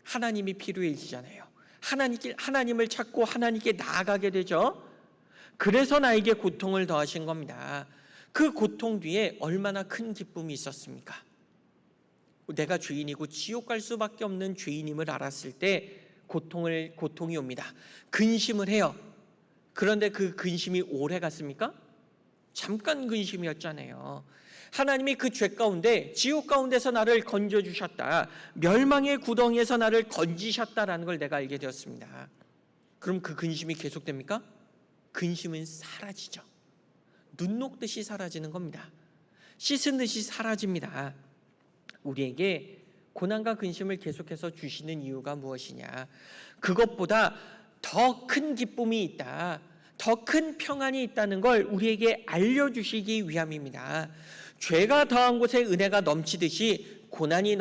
하나님이 필요해지잖아요. 하나님을 찾고 하나님께 나아가게 되죠. 그래서 나에게 고통을 더하신 겁니다. 그 고통 뒤에 얼마나 큰 기쁨이 있었습니까? 내가 죄인이고 지옥 갈 수밖에 없는 죄인임을 알았을 때 고통이 옵니다. 근심을 해요. 그런데 그 근심이 오래 갔습니까? 잠깐 근심이었잖아요. 하나님이 그 죄 가운데, 지옥 가운데서 나를 건져주셨다. 멸망의 구덩이에서 나를 건지셨다라는 걸 내가 알게 되었습니다. 그럼 그 근심이 계속됩니까? 근심은 사라지죠. 눈 녹듯이 사라지는 겁니다. 씻은 듯이 사라집니다. 우리에게 고난과 근심을 계속해서 주시는 이유가 무엇이냐? 그것보다 더 큰 기쁨이 있다. 더 큰 평안이 있다는 걸 우리에게 알려주시기 위함입니다. 죄가 더한 곳에 은혜가 넘치듯이 고난이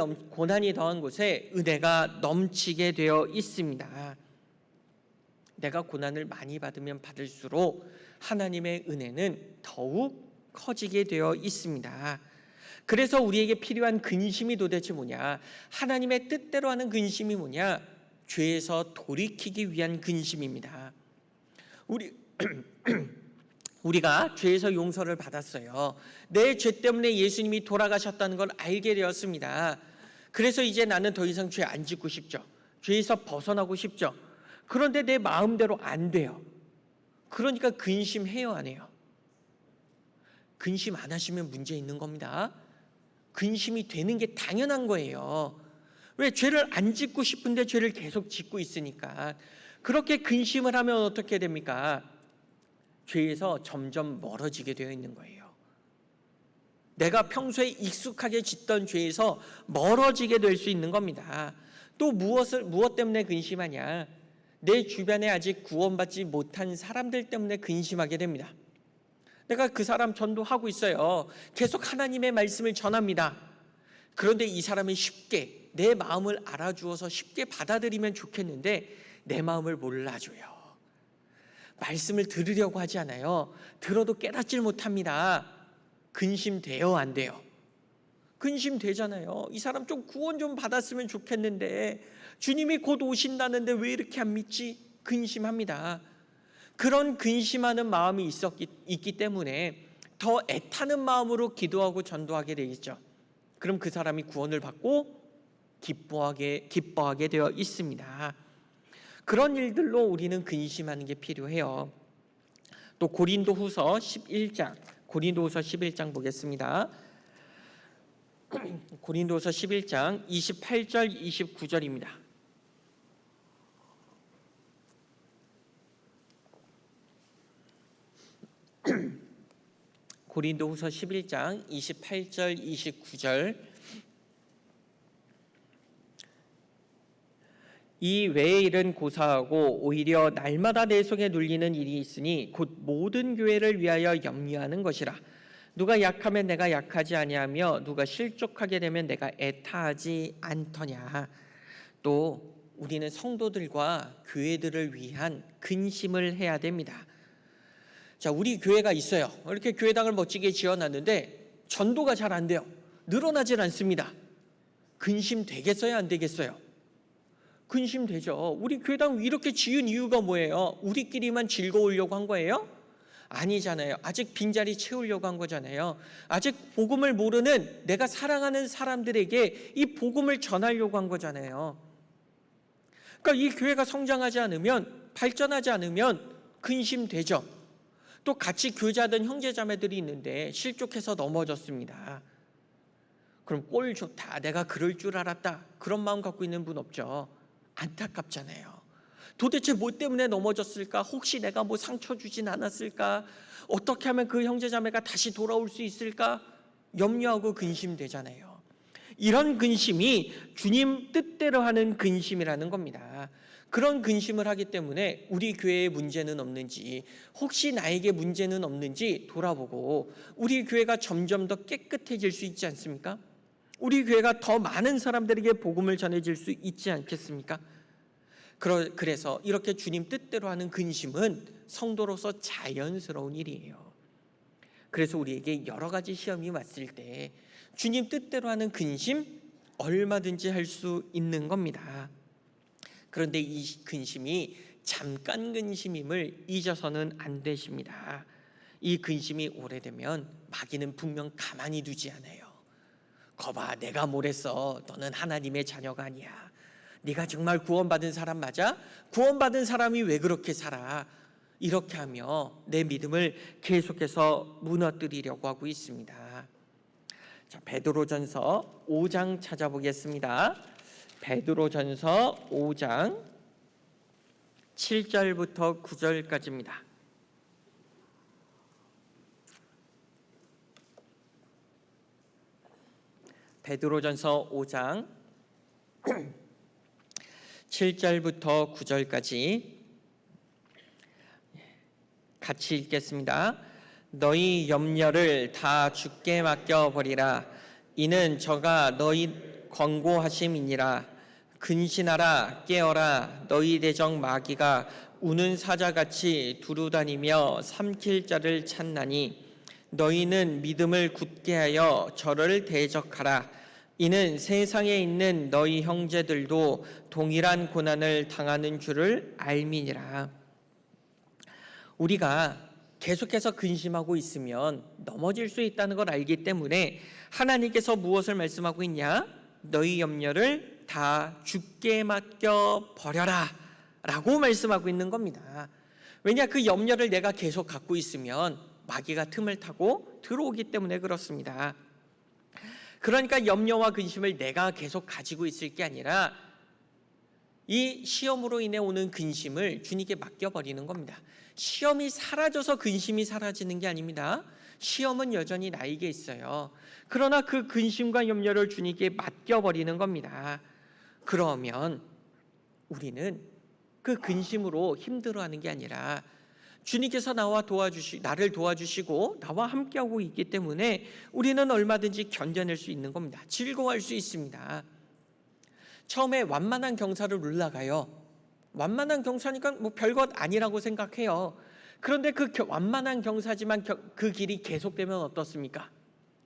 더한 곳에 은혜가 넘치게 되어 있습니다. 내가 고난을 많이 받으면 받을수록 하나님의 은혜는 더욱 커지게 되어 있습니다. 그래서 우리에게 필요한 근심이 도대체 뭐냐? 하나님의 뜻대로 하는 근심이 뭐냐? 죄에서 돌이키기 위한 근심입니다. 우리가 죄에서 용서를 받았어요. 내 죄 때문에 예수님이 돌아가셨다는 걸 알게 되었습니다. 그래서 이제 나는 더 이상 죄 안 짓고 싶죠. 죄에서 벗어나고 싶죠. 그런데 내 마음대로 안 돼요. 그러니까 근심해요, 안 해요? 근심 안 하시면 문제 있는 겁니다. 근심이 되는 게 당연한 거예요. 왜? 죄를 안 짓고 싶은데 죄를 계속 짓고 있으니까. 그렇게 근심을 하면 어떻게 됩니까? 죄에서 점점 멀어지게 되어 있는 거예요. 내가 평소에 익숙하게 짓던 죄에서 멀어지게 될 수 있는 겁니다. 또 무엇 때문에 근심하냐? 내 주변에 아직 구원받지 못한 사람들 때문에 근심하게 됩니다. 내가 그 사람 전도하고 있어요. 계속 하나님의 말씀을 전합니다. 그런데 이 사람이 쉽게 내 마음을 알아주어서 쉽게 받아들이면 좋겠는데 내 마음을 몰라줘요. 말씀을 들으려고 하지 않아요. 들어도 깨닫질 못합니다. 근심돼요, 안 돼요? 근심되잖아요. 이 사람 좀 구원 좀 받았으면 좋겠는데 주님이 곧 오신다는데 왜 이렇게 안 믿지? 근심합니다. 그런 근심하는 마음이 있기 때문에 더 애타는 마음으로 기도하고 전도하게 되겠죠. 그럼 그 사람이 구원을 받고 기뻐하게 되어 있습니다. 그런 일들로 우리는 근심하는 게 필요해요. 또 고린도후서 11장 보겠습니다. 고린도후서 11장 28절 29절입니다. 고린도후서 11장 28절 29절. 이 외의 일은 고사하고 오히려 날마다 내 속에 눌리는 일이 있으니 곧 모든 교회를 위하여 염려하는 것이라. 누가 약하면 내가 약하지 아니하며 누가 실족하게 되면 내가 애타하지 않더냐. 또 우리는 성도들과 교회들을 위한 근심을 해야 됩니다. 자, 우리 교회가 있어요. 이렇게 교회당을 멋지게 지어놨는데 전도가 잘 안 돼요. 늘어나질 않습니다. 근심 되겠어요, 안 되겠어요? 근심되죠. 우리 교회당 이렇게 지은 이유가 뭐예요? 우리끼리만 즐거우려고 한 거예요? 아니잖아요. 아직 빈자리 채우려고 한 거잖아요. 아직 복음을 모르는 내가 사랑하는 사람들에게 이 복음을 전하려고 한 거잖아요. 그러니까 이 교회가 성장하지 않으면, 발전하지 않으면 근심되죠. 또 같이 교제하던 형제자매들이 있는데 실족해서 넘어졌습니다. 그럼 꼴 좋다, 내가 그럴 줄 알았다, 그런 마음 갖고 있는 분 없죠? 안타깝잖아요. 도대체 뭐 때문에 넘어졌을까? 혹시 내가 뭐 상처 주진 않았을까? 어떻게 하면 그 형제자매가 다시 돌아올 수 있을까? 염려하고 근심되잖아요. 이런 근심이 주님 뜻대로 하는 근심이라는 겁니다. 그런 근심을 하기 때문에 우리 교회에 문제는 없는지, 혹시 나에게 문제는 없는지 돌아보고 우리 교회가 점점 더 깨끗해질 수 있지 않습니까? 우리 교회가 더 많은 사람들에게 복음을 전해질 수 있지 않겠습니까? 그래서 이렇게 주님 뜻대로 하는 근심은 성도로서 자연스러운 일이에요. 그래서 우리에게 여러 가지 시험이 왔을 때 주님 뜻대로 하는 근심 얼마든지 할 수 있는 겁니다. 그런데 이 근심이 잠깐 근심임을 잊어서는 안 되십니다. 이 근심이 오래되면 마귀는 분명 가만히 두지 않아요. 거봐, 내가 뭐랬어? 너는 하나님의 자녀가 아니야. 네가 정말 구원받은 사람 맞아? 구원받은 사람이 왜 그렇게 살아? 이렇게 하며 내 믿음을 계속해서 무너뜨리려고 하고 있습니다. 자, 베드로전서 5장 찾아보겠습니다. 베드로전서 5장 7절부터 9절까지입니다. 베드로전서 5장 7절부터 9절까지 같이 읽겠습니다. 너희 염려를 다 주께 맡겨버리라. 이는 저가 너희 권고하심이니라. 근신하라, 깨어라. 너희 대적 마귀가 우는 사자같이 두루다니며 삼킬 자를 찾나니 너희는 믿음을 굳게 하여 저를 대적하라. 이는 세상에 있는 너희 형제들도 동일한 고난을 당하는 줄을 알미니라. 우리가 계속해서 근심하고 있으면 넘어질 수 있다는 걸 알기 때문에 하나님께서 무엇을 말씀하고 있냐? 너희 염려를 다 주께 맡겨 버려라 라고 말씀하고 있는 겁니다. 왜냐, 그 염려를 내가 계속 갖고 있으면 마귀가 틈을 타고 들어오기 때문에 그렇습니다. 그러니까 염려와 근심을 내가 계속 가지고 있을 게 아니라 이 시험으로 인해 오는 근심을 주님께 맡겨버리는 겁니다. 시험이 사라져서 근심이 사라지는 게 아닙니다. 시험은 여전히 나에게 있어요. 그러나 그 근심과 염려를 주님께 맡겨버리는 겁니다. 그러면 우리는 그 근심으로 힘들어하는 게 아니라 주님께서 나를 도와주시고 나와 함께하고 있기 때문에 우리는 얼마든지 견뎌낼 수 있는 겁니다. 즐거워할 수 있습니다. 처음에 완만한 경사를 올라가요. 완만한 경사니까 뭐 별것 아니라고 생각해요. 그런데 그 완만한 경사지만 그 길이 계속되면 어떻습니까?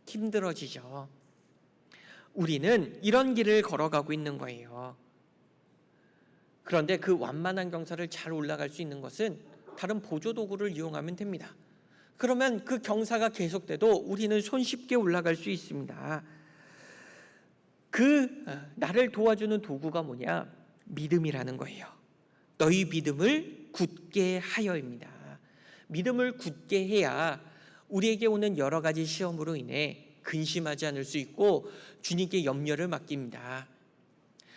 힘들어지죠. 우리는 이런 길을 걸어가고 있는 거예요. 그런데 그 완만한 경사를 잘 올라갈 수 있는 것은 다른 보조 도구를 이용하면 됩니다. 그러면 그 경사가 계속돼도 우리는 손쉽게 올라갈 수 있습니다. 나를 도와주는 도구가 뭐냐? 믿음이라는 거예요. 너희 믿음을 굳게 하여입니다. 믿음을 굳게 해야 우리에게 오는 여러 가지 시험으로 인해 근심하지 않을 수 있고 주님께 염려를 맡깁니다.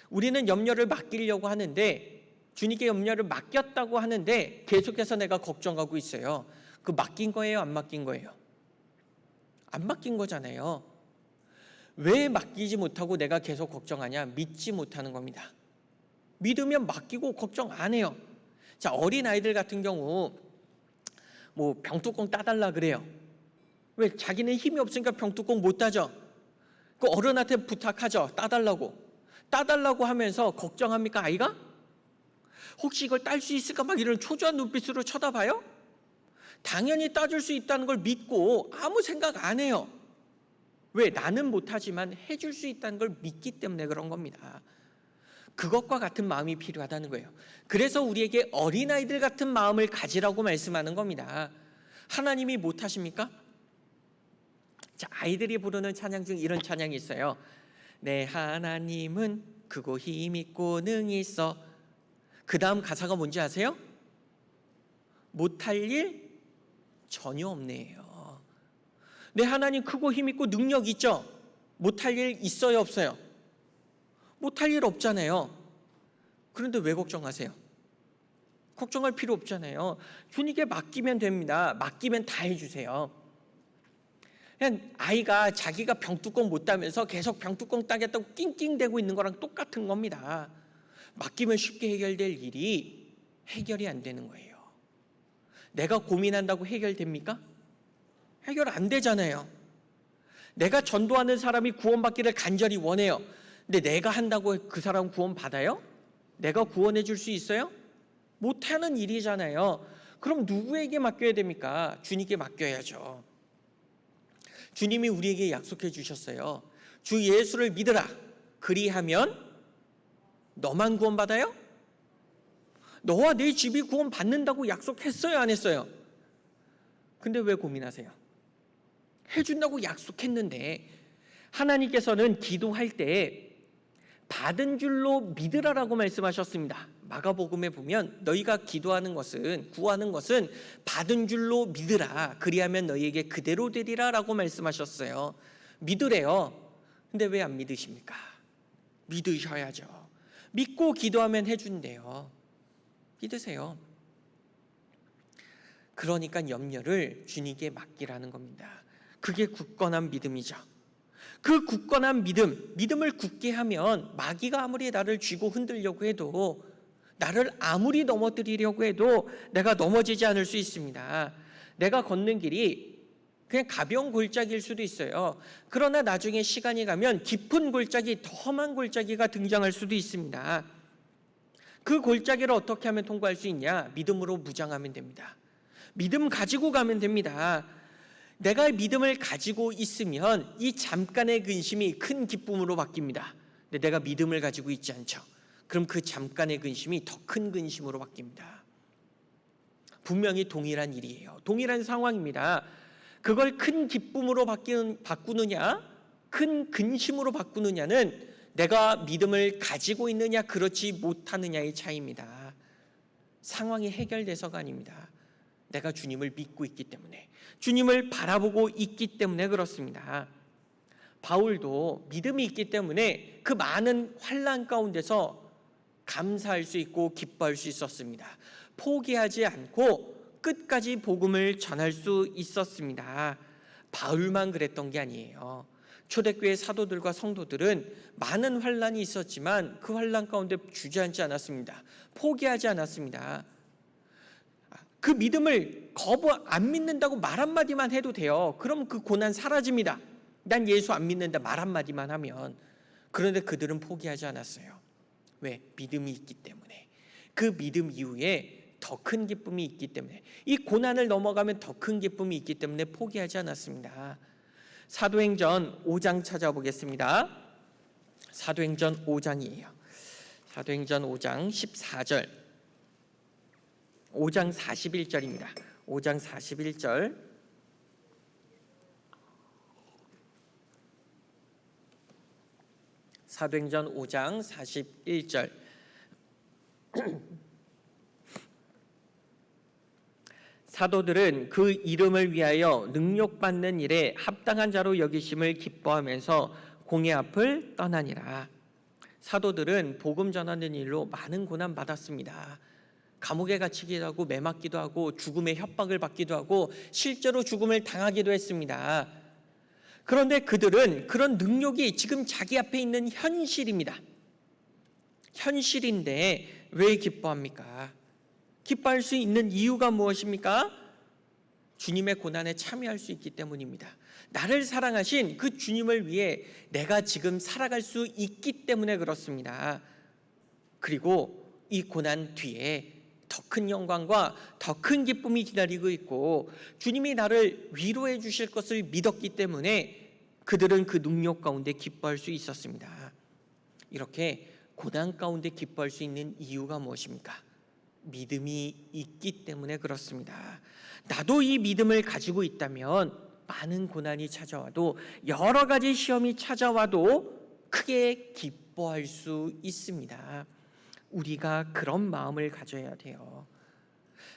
우리는 염려를 맡기려고 하는데, 주님께 염려를 맡겼다고 하는데 계속해서 내가 걱정하고 있어요. 그 맡긴 거예요, 안 맡긴 거예요? 안 맡긴 거잖아요. 왜 맡기지 못하고 내가 계속 걱정하냐? 믿지 못하는 겁니다. 믿으면 맡기고 걱정 안 해요. 자, 어린 아이들 같은 경우 뭐 병뚜껑 따달라 그래요. 왜? 자기는 힘이 없으니까 병뚜껑 못 따죠. 그 어른한테 부탁하죠. 따달라고 하면서 걱정합니까, 아이가? 혹시 이걸 딸 수 있을까 막 이런 초조한 눈빛으로 쳐다봐요? 당연히 따줄 수 있다는 걸 믿고 아무 생각 안 해요. 왜? 나는 못하지만 해줄 수 있다는 걸 믿기 때문에 그런 겁니다. 그것과 같은 마음이 필요하다는 거예요. 그래서 우리에게 어린아이들 같은 마음을 가지라고 말씀하는 겁니다. 하나님이 못하십니까? 자, 아이들이 부르는 찬양 중 이런 찬양이 있어요. 내 하나님은 크고 힘있고 능히 있어. 그 다음 가사가 뭔지 아세요? 못할 일 전혀 없네요. 내 하나님 크고 힘있고 능력 있죠? 못할 일 있어요, 없어요? 못할 일 없잖아요. 그런데 왜 걱정하세요? 걱정할 필요 없잖아요. 주님께 맡기면 됩니다. 맡기면 다 해주세요. 그냥 아이가 자기가 병뚜껑 못 따면서 계속 병뚜껑 따겠다고 낑낑대고 있는 거랑 똑같은 겁니다. 맡기면 쉽게 해결될 일이 해결이 안 되는 거예요. 내가 고민한다고 해결됩니까? 해결 안 되잖아요. 내가 전도하는 사람이 구원받기를 간절히 원해요. 근데 내가 한다고 그 사람 구원 받아요? 내가 구원해 줄 수 있어요? 못하는 일이잖아요. 그럼 누구에게 맡겨야 됩니까? 주님께 맡겨야죠. 주님이 우리에게 약속해 주셨어요. 주 예수를 믿으라. 그리하면 너만 구원받아요? 너와 네 집이 구원받는다고 약속했어요, 안 했어요? 근데 왜 고민하세요? 해준다고 약속했는데 하나님께서는 기도할 때 받은 줄로 믿으라라고 말씀하셨습니다. 마가복음에 보면 너희가 기도하는 것은, 구하는 것은 받은 줄로 믿으라. 그리하면 너희에게 그대로 되리라라고 말씀하셨어요. 믿으래요. 근데 왜 안 믿으십니까? 믿으셔야죠. 믿고 기도하면 해준대요. 믿으세요. 그러니까 염려를 주님께 맡기라는 겁니다. 그게 굳건한 믿음이죠. 그 굳건한 믿음을 굳게 하면 마귀가 아무리 나를 쥐고 흔들려고 해도, 나를 아무리 넘어뜨리려고 해도 내가 넘어지지 않을 수 있습니다. 내가 걷는 길이 그냥 가벼운 골짜기일 수도 있어요. 그러나 나중에 시간이 가면 깊은 골짜기, 더 험한 골짜기가 등장할 수도 있습니다. 그 골짜기를 어떻게 하면 통과할 수 있냐? 믿음으로 무장하면 됩니다. 믿음 가지고 가면 됩니다. 내가 믿음을 가지고 있으면 이 잠깐의 근심이 큰 기쁨으로 바뀝니다. 근데 내가 믿음을 가지고 있지 않죠. 그럼 그 잠깐의 근심이 더 큰 근심으로 바뀝니다. 분명히 동일한 일이에요. 동일한 상황입니다. 그걸 큰 기쁨으로 바꾸느냐, 큰 근심으로 바꾸느냐는 내가 믿음을 가지고 있느냐, 그렇지 못하느냐의 차이입니다. 상황이 해결돼서가 아닙니다. 내가 주님을 믿고 있기 때문에, 주님을 바라보고 있기 때문에 그렇습니다. 바울도 믿음이 있기 때문에 그 많은 환난 가운데서 감사할 수 있고 기뻐할 수 있었습니다. 포기하지 않고 끝까지 복음을 전할 수 있었습니다. 바울만 그랬던 게 아니에요. 초대교회 사도들과 성도들은 많은 환난이 있었지만 그 환난 가운데 주저앉지 않았습니다. 포기하지 않았습니다. 그 믿음을 안 믿는다고 말 한마디만 해도 돼요. 그럼 그 고난 사라집니다. 난 예수 안 믿는다 말 한마디만 하면. 그런데 그들은 포기하지 않았어요. 왜? 믿음이 있기 때문에. 그 믿음 이후에 더 큰 기쁨이 있기 때문에, 이 고난을 넘어가면 더 큰 기쁨이 있기 때문에 포기하지 않았습니다. 사도행전 5장 찾아보겠습니다. 사도행전 5장이에요. 사도행전 5장 14절, 5장 41절입니다. 5장 41절. 사도행전 5장 41절. 사도들은 그 이름을 위하여 능력받는 일에 합당한 자로 여기심을 기뻐하면서 공의 앞을 떠나니라. 사도들은 복음 전하는 일로 많은 고난 받았습니다. 감옥에 갇히기도 하고 매맞기도 하고 죽음의 협박을 받기도 하고 실제로 죽음을 당하기도 했습니다. 그런데 그들은 그런 능력이 지금 자기 앞에 있는 현실입니다. 현실인데 왜 기뻐합니까? 기뻐할 수 있는 이유가 무엇입니까? 주님의 고난에 참여할 수 있기 때문입니다. 나를 사랑하신 그 주님을 위해 내가 지금 살아갈 수 있기 때문에 그렇습니다. 그리고 이 고난 뒤에 더 큰 영광과 더 큰 기쁨이 기다리고 있고 주님이 나를 위로해 주실 것을 믿었기 때문에 그들은 그 능력 가운데 기뻐할 수 있었습니다. 이렇게 고난 가운데 기뻐할 수 있는 이유가 무엇입니까? 믿음이 있기 때문에 그렇습니다. 나도 이 믿음을 가지고 있다면 많은 고난이 찾아와도 여러 가지 시험이 찾아와도 크게 기뻐할 수 있습니다. 우리가 그런 마음을 가져야 돼요.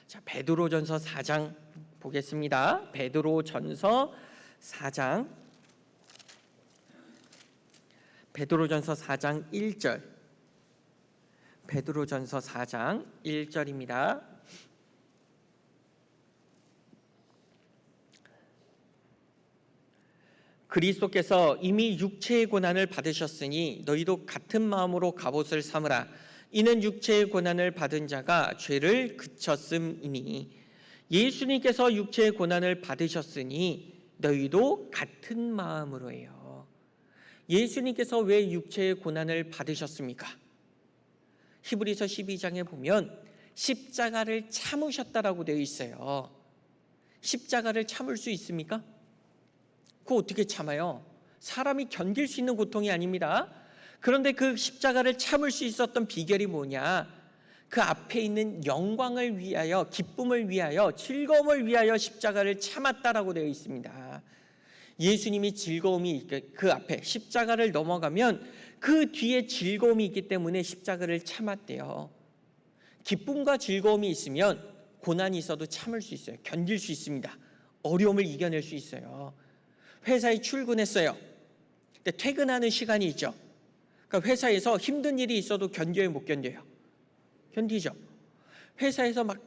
자, 베드로전서 4장 보겠습니다. 베드로전서 4장 1절. 베드로전서 4장 1절입니다. 그리스도께서 이미 육체의 고난을 받으셨으니 너희도 같은 마음으로 갑옷을 삼으라. 이는 육체의 고난을 받은 자가 죄를 그쳤음이니. 예수님께서 육체의 고난을 받으셨으니 너희도 같은 마음으로 해요. 예수님께서 왜 육체의 고난을 받으셨습니까? 히브리서 12장에 보면 십자가를 참으셨다라고 되어 있어요. 십자가를 참을 수 있습니까? 그거 어떻게 참아요? 사람이 견딜 수 있는 고통이 아닙니다. 그런데 그 십자가를 참을 수 있었던 비결이 뭐냐? 그 앞에 있는 영광을 위하여, 기쁨을 위하여, 즐거움을 위하여 십자가를 참았다라고 되어 있습니다. 예수님이 즐거움이 그 앞에 십자가를 넘어가면 그 뒤에 즐거움이 있기 때문에 십자가를 참았대요. 기쁨과 즐거움이 있으면 고난이 있어도 참을 수 있어요. 견딜 수 있습니다. 어려움을 이겨낼 수 있어요. 회사에 출근했어요. 근데 퇴근하는 시간이 있죠. 그러니까 회사에서 힘든 일이 있어도 견뎌요, 못 견뎌요? 견디죠. 회사에서 막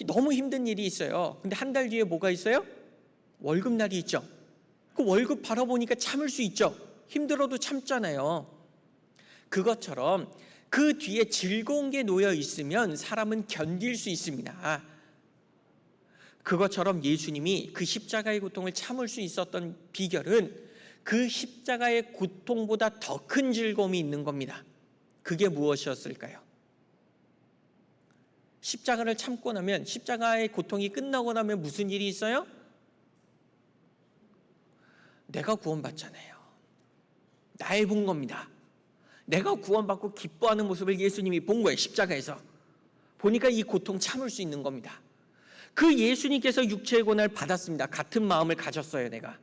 너무 힘든 일이 있어요. 근데 한 달 뒤에 뭐가 있어요? 월급날이 있죠. 그 월급 바라보니까 참을 수 있죠. 힘들어도 참잖아요. 그것처럼 그 뒤에 즐거운 게 놓여 있으면 사람은 견딜 수 있습니다. 그것처럼 예수님이 그 십자가의 고통을 참을 수 있었던 비결은 그 십자가의 고통보다 더 큰 즐거움이 있는 겁니다. 그게 무엇이었을까요? 십자가를 참고 나면, 십자가의 고통이 끝나고 나면 무슨 일이 있어요? 내가 구원받잖아요. 나의 본 겁니다. 내가 구원받고 기뻐하는 모습을 예수님이 본 거예요. 십자가에서 보니까 이 고통 참을 수 있는 겁니다. 그 예수님께서 육체의 고난을 받았습니다. 같은 마음을 가졌어요. 내가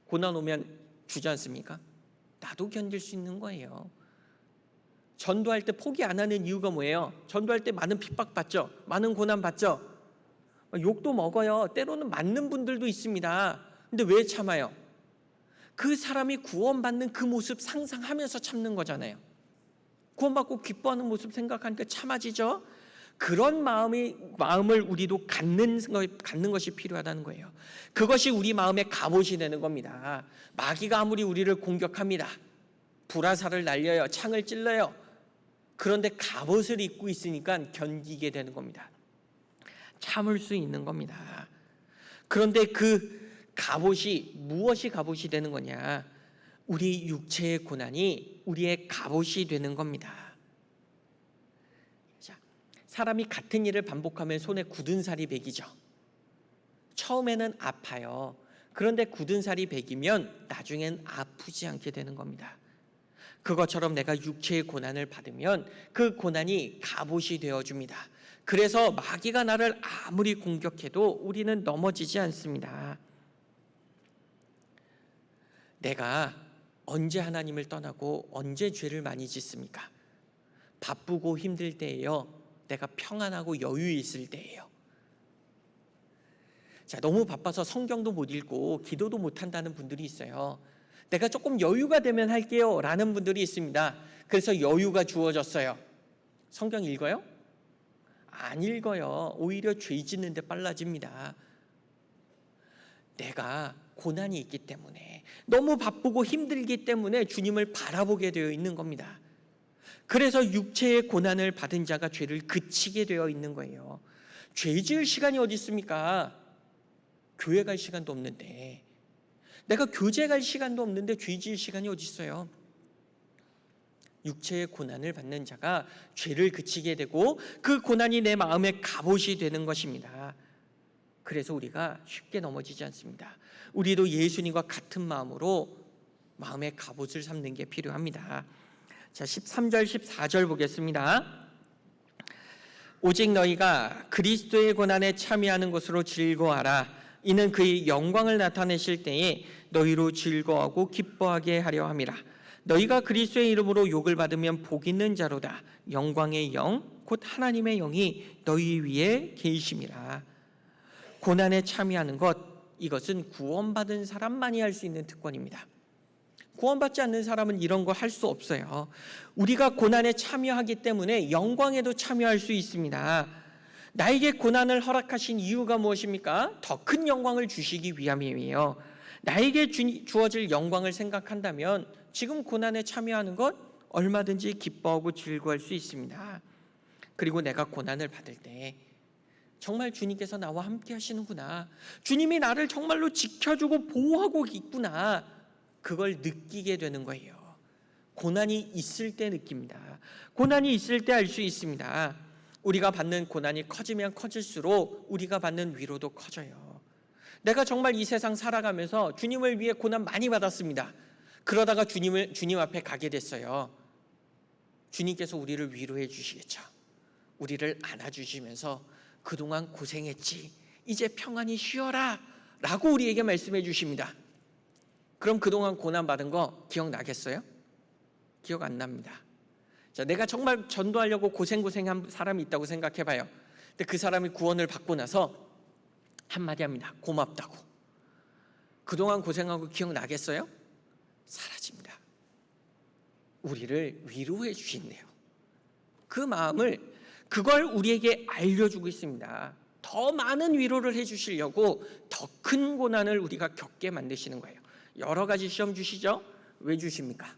고난 오면 주저앉습니까? 나도 견딜 수 있는 거예요. 전도할 때 포기 안 하는 이유가 뭐예요? 전도할 때 많은 핍박 받죠. 많은 고난 받죠. 욕도 먹어요. 때로는 맞는 분들도 있습니다. 근데 왜 참아요? 그 사람이 구원받는 그 모습 상상하면서 참는 거잖아요. 구원받고 기뻐하는 모습 생각하니까 참아지죠. 그런 마음을 우리도 갖는 것이 필요하다는 거예요. 그것이 우리 마음의 갑옷이 되는 겁니다. 마귀가 아무리 우리를 공격합니다. 불화살을 날려요. 창을 찔러요. 그런데 갑옷을 입고 있으니까 견디게 되는 겁니다. 참을 수 있는 겁니다. 그런데 그 갑옷이 무엇이 갑옷이 되는 거냐? 우리 육체의 고난이 우리의 갑옷이 되는 겁니다. 자, 사람이 같은 일을 반복하면 손에 굳은 살이 배기죠. 처음에는 아파요. 그런데 굳은 살이 배기면 나중엔 아프지 않게 되는 겁니다. 그것처럼 내가 육체의 고난을 받으면 그 고난이 갑옷이 되어줍니다. 그래서 마귀가 나를 아무리 공격해도 우리는 넘어지지 않습니다. 내가 언제 하나님을 떠나고 언제 죄를 많이 짓습니까? 바쁘고 힘들 때예요? 내가 평안하고 여유 있을 때예요? 자, 너무 바빠서 성경도 못 읽고 기도도 못 한다는 분들이 있어요. 내가 조금 여유가 되면 할게요 라는 분들이 있습니다. 그래서 여유가 주어졌어요. 성경 읽어요? 안 읽어요. 오히려 죄 짓는 데 빨라집니다. 내가 고난이 있기 때문에, 너무 바쁘고 힘들기 때문에 주님을 바라보게 되어 있는 겁니다. 그래서 육체의 고난을 받은 자가 죄를 그치게 되어 있는 거예요. 죄 지을 시간이 어디 있습니까? 교회 갈 시간도 없는데, 내가 교제 갈 시간도 없는데 죄 지을 시간이 어디 있어요? 육체의 고난을 받는 자가 죄를 그치게 되고 그 고난이 내 마음의 갑옷이 되는 것입니다. 그래서 우리가 쉽게 넘어지지 않습니다. 우리도 예수님과 같은 마음으로 마음의 갑옷을 삼는 게 필요합니다. 자, 13절 14절 보겠습니다. 오직 너희가 그리스도의 고난에 참여하는 것으로 즐거워하라. 이는 그의 영광을 나타내실 때에 너희로 즐거워하고 기뻐하게 하려 함이라. 너희가 그리스도의 이름으로 욕을 받으면 복 있는 자로다. 영광의 영 곧 하나님의 영이 너희 위에 계심이라. 고난에 참여하는 것, 이것은 구원받은 사람만이 할 수 있는 특권입니다. 구원받지 않는 사람은 이런 거 할 수 없어요. 우리가 고난에 참여하기 때문에 영광에도 참여할 수 있습니다. 나에게 고난을 허락하신 이유가 무엇입니까? 더 큰 영광을 주시기 위함이에요. 나에게 주어질 영광을 생각한다면 지금 고난에 참여하는 것 얼마든지 기뻐하고 즐거워할 수 있습니다. 그리고 내가 고난을 받을 때 정말 주님께서 나와 함께 하시는구나, 주님이 나를 정말로 지켜주고 보호하고 있구나, 그걸 느끼게 되는 거예요. 고난이 있을 때 느낍니다. 고난이 있을 때 알 수 있습니다. 우리가 받는 고난이 커지면 커질수록 우리가 받는 위로도 커져요. 내가 정말 이 세상 살아가면서 주님을 위해 고난 많이 받았습니다. 그러다가 주님 앞에 가게 됐어요. 주님께서 우리를 위로해 주시겠죠. 우리를 안아주시면서 그동안 고생했지, 이제 평안히 쉬어라 라고 우리에게 말씀해 주십니다. 그럼 그동안 고난받은 거 기억나겠어요? 기억 안 납니다. 자, 내가 정말 전도하려고 고생한 사람이 있다고 생각해 봐요. 근데 그 사람이 구원을 받고 나서 한마디 합니다. 고맙다고. 그동안 고생하고 기억나겠어요? 사라집니다. 우리를 위로해 주신대요. 그 마음을, 그걸 우리에게 알려주고 있습니다. 더 많은 위로를 해주시려고 더 큰 고난을 우리가 겪게 만드시는 거예요. 여러 가지 시험 주시죠? 왜 주십니까?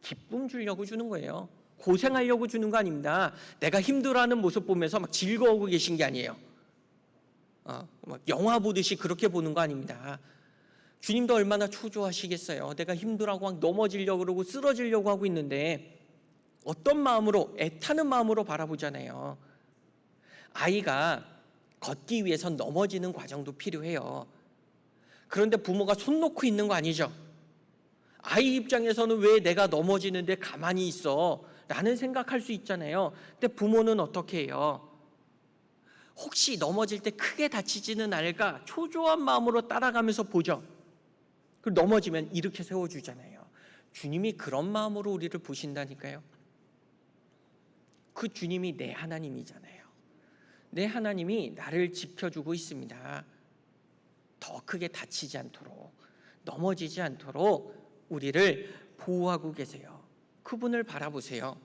기쁨 주려고 주는 거예요. 고생하려고 주는 거 아닙니다. 내가 힘들어하는 모습 보면서 막 즐거워하고 계신 게 아니에요. 막 영화 보듯이 그렇게 보는 거 아닙니다. 주님도 얼마나 초조하시겠어요. 내가 힘들어하고 막 넘어지려고 그러고 쓰러지려고 하고 있는데 어떤 마음으로, 애타는 마음으로 바라보잖아요. 아이가 걷기 위해선 넘어지는 과정도 필요해요. 그런데 부모가 손 놓고 있는 거 아니죠. 아이 입장에서는 왜 내가 넘어지는데 가만히 있어 라는 생각할 수 있잖아요. 근데 부모는 어떻게 해요? 혹시 넘어질 때 크게 다치지는 않을까 초조한 마음으로 따라가면서 보죠. 그리고 넘어지면 이렇게 세워주잖아요. 주님이 그런 마음으로 우리를 보신다니까요. 그 주님이 내 하나님이잖아요. 내 하나님이 나를 지켜주고 있습니다. 더 크게 다치지 않도록, 넘어지지 않도록 우리를 보호하고 계세요. 그분을 바라보세요.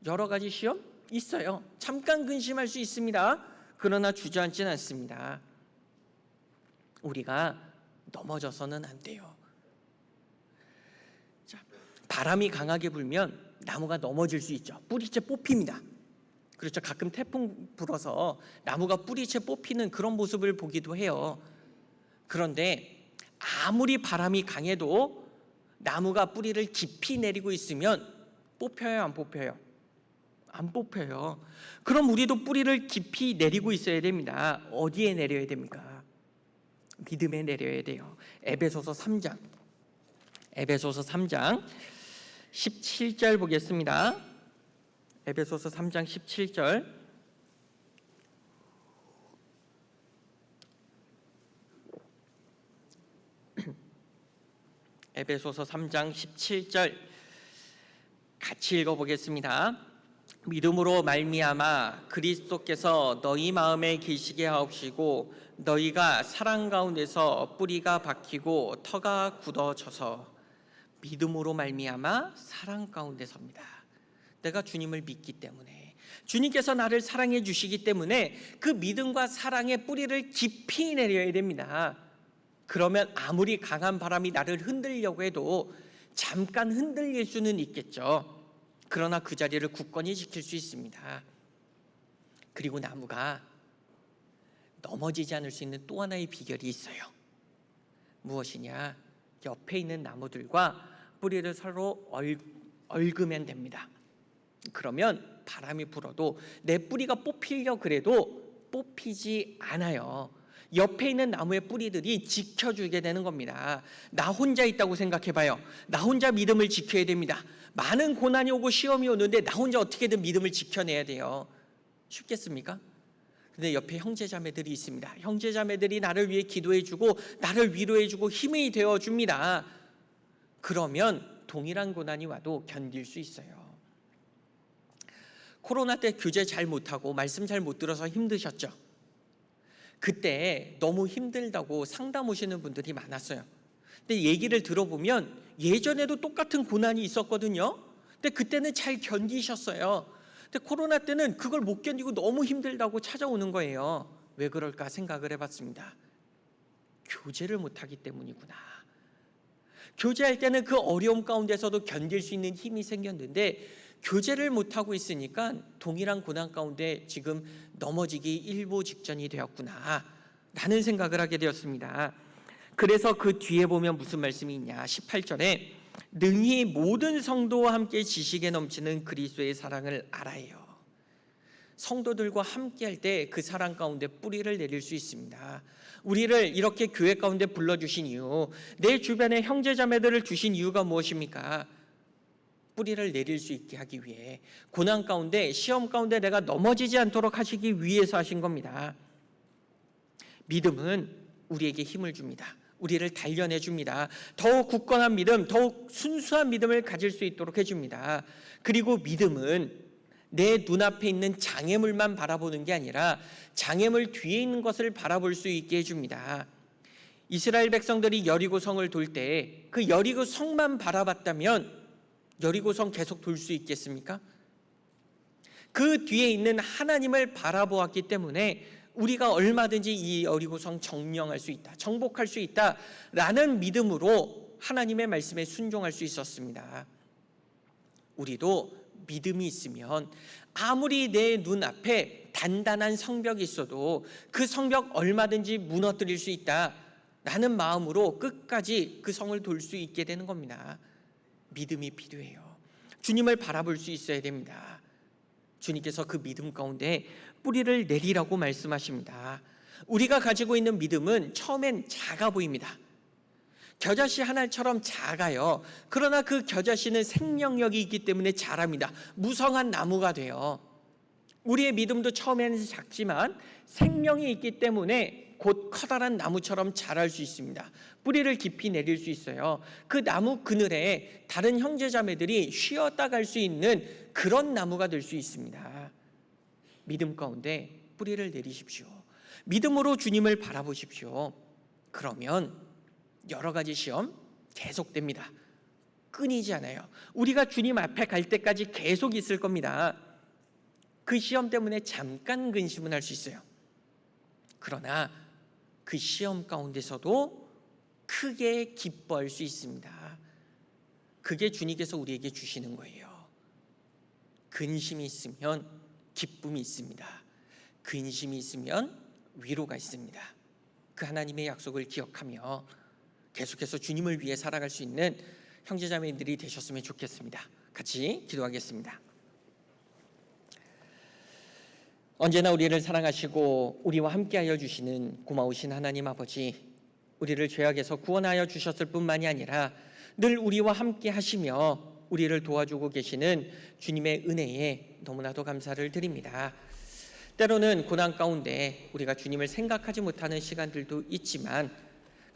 여러 가지 시험 있어요. 잠깐 근심할 수 있습니다. 그러나 주저앉지는 않습니다. 우리가 넘어져서는 안 돼요. 자, 바람이 강하게 불면 나무가 넘어질 수 있죠. 뿌리채 뽑힙니다. 그렇죠. 가끔 태풍 불어서 나무가 뿌리채 뽑히는 그런 모습을 보기도 해요. 그런데 아무리 바람이 강해도 나무가 뿌리를 깊이 내리고 있으면 뽑혀요, 안 뽑혀요? 안 뽑혀요. 그럼 우리도 뿌리를 깊이 내리고 있어야 됩니다. 어디에 내려야 됩니까? 믿음에 내려야 돼요. 에베소서 3장 17절 보겠습니다. 에베소서 3장 17절. 에베소서 3장 17절 같이 읽어보겠습니다. 믿음으로 말미암아 그리스도께서 너희 마음에 계시게 하옵시고 너희가 사랑 가운데서 뿌리가 박히고 터가 굳어져서 믿음으로 말미암아 사랑 가운데서입니다. 내가 주님을 믿기 때문에, 주님께서 나를 사랑해 주시기 때문에 그 믿음과 사랑의 뿌리를 깊이 내려야 됩니다. 그러면 아무리 강한 바람이 나를 흔들려고 해도 잠깐 흔들릴 수는 있겠죠. 그러나 그 자리를 굳건히 지킬 수 있습니다. 그리고 나무가 넘어지지 않을 수 있는 또 하나의 비결이 있어요. 무엇이냐? 옆에 있는 나무들과 뿌리를 서로 얽으면 됩니다. 그러면 바람이 불어도 내 뿌리가 뽑히려 그래도 뽑히지 않아요. 옆에 있는 나무의 뿌리들이 지켜주게 되는 겁니다. 나 혼자 있다고 생각해봐요. 나 혼자 믿음을 지켜야 됩니다. 많은 고난이 오고 시험이 오는데 나 혼자 어떻게든 믿음을 지켜내야 돼요. 쉽겠습니까? 근데 옆에 형제자매들이 있습니다. 형제자매들이 나를 위해 기도해주고 나를 위로해주고 힘이 되어줍니다. 그러면 동일한 고난이 와도 견딜 수 있어요. 코로나 때 교제 잘 못하고 말씀 잘 못 들어서 힘드셨죠? 그때 너무 힘들다고 상담 오시는 분들이 많았어요. 근데 얘기를 들어보면 예전에도 똑같은 고난이 있었거든요. 근데 그때는 잘 견디셨어요. 근데 코로나 때는 그걸 못 견디고 너무 힘들다고 찾아오는 거예요. 왜 그럴까 생각을 해봤습니다. 교제를 못하기 때문이구나. 교제할 때는 그 어려움 가운데서도 견딜 수 있는 힘이 생겼는데 교제를 못하고 있으니까 동일한 고난 가운데 지금 넘어지기 일보 직전이 되었구나 라는 생각을 하게 되었습니다. 그래서 그 뒤에 보면 무슨 말씀이 있냐. 18절에 능히 모든 성도와 함께 지식에 넘치는 그리스도의 사랑을 알아요. 성도들과 함께 할 때 그 사랑 가운데 뿌리를 내릴 수 있습니다. 우리를 이렇게 교회 가운데 불러주신 이유, 내 주변에 형제자매들을 주신 이유가 무엇입니까? 뿌리를 내릴 수 있게 하기 위해, 고난 가운데 시험 가운데 내가 넘어지지 않도록 하시기 위해서 하신 겁니다. 믿음은 우리에게 힘을 줍니다. 우리를 단련해 줍니다. 더욱 굳건한 믿음, 더욱 순수한 믿음을 가질 수 있도록 해줍니다. 그리고 믿음은 내 눈앞에 있는 장애물만 바라보는 게 아니라 장애물 뒤에 있는 것을 바라볼 수 있게 해줍니다. 이스라엘 백성들이 여리고 성을 돌 때 그 여리고 성만 바라봤다면 여리고 성 계속 돌 수 있겠습니까? 그 뒤에 있는 하나님을 바라보았기 때문에 우리가 얼마든지 이 여리고 성 정령할 수 있다, 정복할 수 있다라는 믿음으로 하나님의 말씀에 순종할 수 있었습니다. 우리도 믿음이 있으면 아무리 내 눈앞에 단단한 성벽이 있어도 그 성벽 얼마든지 무너뜨릴 수 있다라는 마음으로 끝까지 그 성을 돌 수 있게 되는 겁니다. 믿음이 필요해요. 주님을 바라볼 수 있어야 됩니다. 주님께서 그 믿음 가운데 뿌리를 내리라고 말씀하십니다. 우리가 가지고 있는 믿음은 처음엔 작아 보입니다. 겨자씨 하나처럼 작아요. 그러나 그 겨자씨는 생명력이 있기 때문에 자랍니다. 무성한 나무가 돼요. 우리의 믿음도 처음에는 작지만 생명이 있기 때문에 곧 커다란 나무처럼 자랄 수 있습니다. 뿌리를 깊이 내릴 수 있어요. 그 나무 그늘에 다른 형제자매들이 쉬었다 갈 수 있는 그런 나무가 될 수 있습니다. 믿음 가운데 뿌리를 내리십시오. 믿음으로 주님을 바라보십시오. 그러면 여러 가지 시험 계속됩니다. 끊이지 않아요. 우리가 주님 앞에 갈 때까지 계속 있을 겁니다. 그 시험 때문에 잠깐 근심은 할 수 있어요. 그러나 그 시험 가운데서도 크게 기뻐할 수 있습니다. 그게 주님께서 우리에게 주시는 거예요. 근심이 있으면 기쁨이 있습니다. 근심이 있으면 위로가 있습니다. 그 하나님의 약속을 기억하며 계속해서 주님을 위해 살아갈 수 있는 형제자매들이 되셨으면 좋겠습니다. 같이 기도하겠습니다. 언제나 우리를 사랑하시고 우리와 함께하여 주시는 고마우신 하나님 아버지, 우리를 죄악에서 구원하여 주셨을 뿐만이 아니라 늘 우리와 함께 하시며 우리를 도와주고 계시는 주님의 은혜에 너무나도 감사를 드립니다. 때로는 고난 가운데 우리가 주님을 생각하지 못하는 시간들도 있지만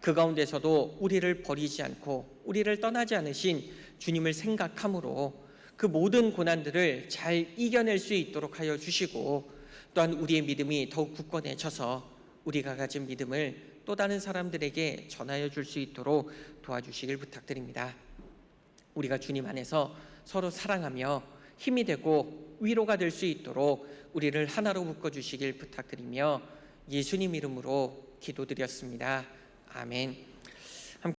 그 가운데서도 우리를 버리지 않고 우리를 떠나지 않으신 주님을 생각함으로 그 모든 고난들을 잘 이겨낼 수 있도록 하여 주시고, 또한 우리의 믿음이 더욱 굳건해져서 우리가 가진 믿음을 또 다른 사람들에게 전하여 줄 수 있도록 도와주시길 부탁드립니다. 우리가 주님 안에서 서로 사랑하며 힘이 되고 위로가 될 수 있도록 우리를 하나로 묶어주시길 부탁드리며 예수님 이름으로 기도드렸습니다. 아멘.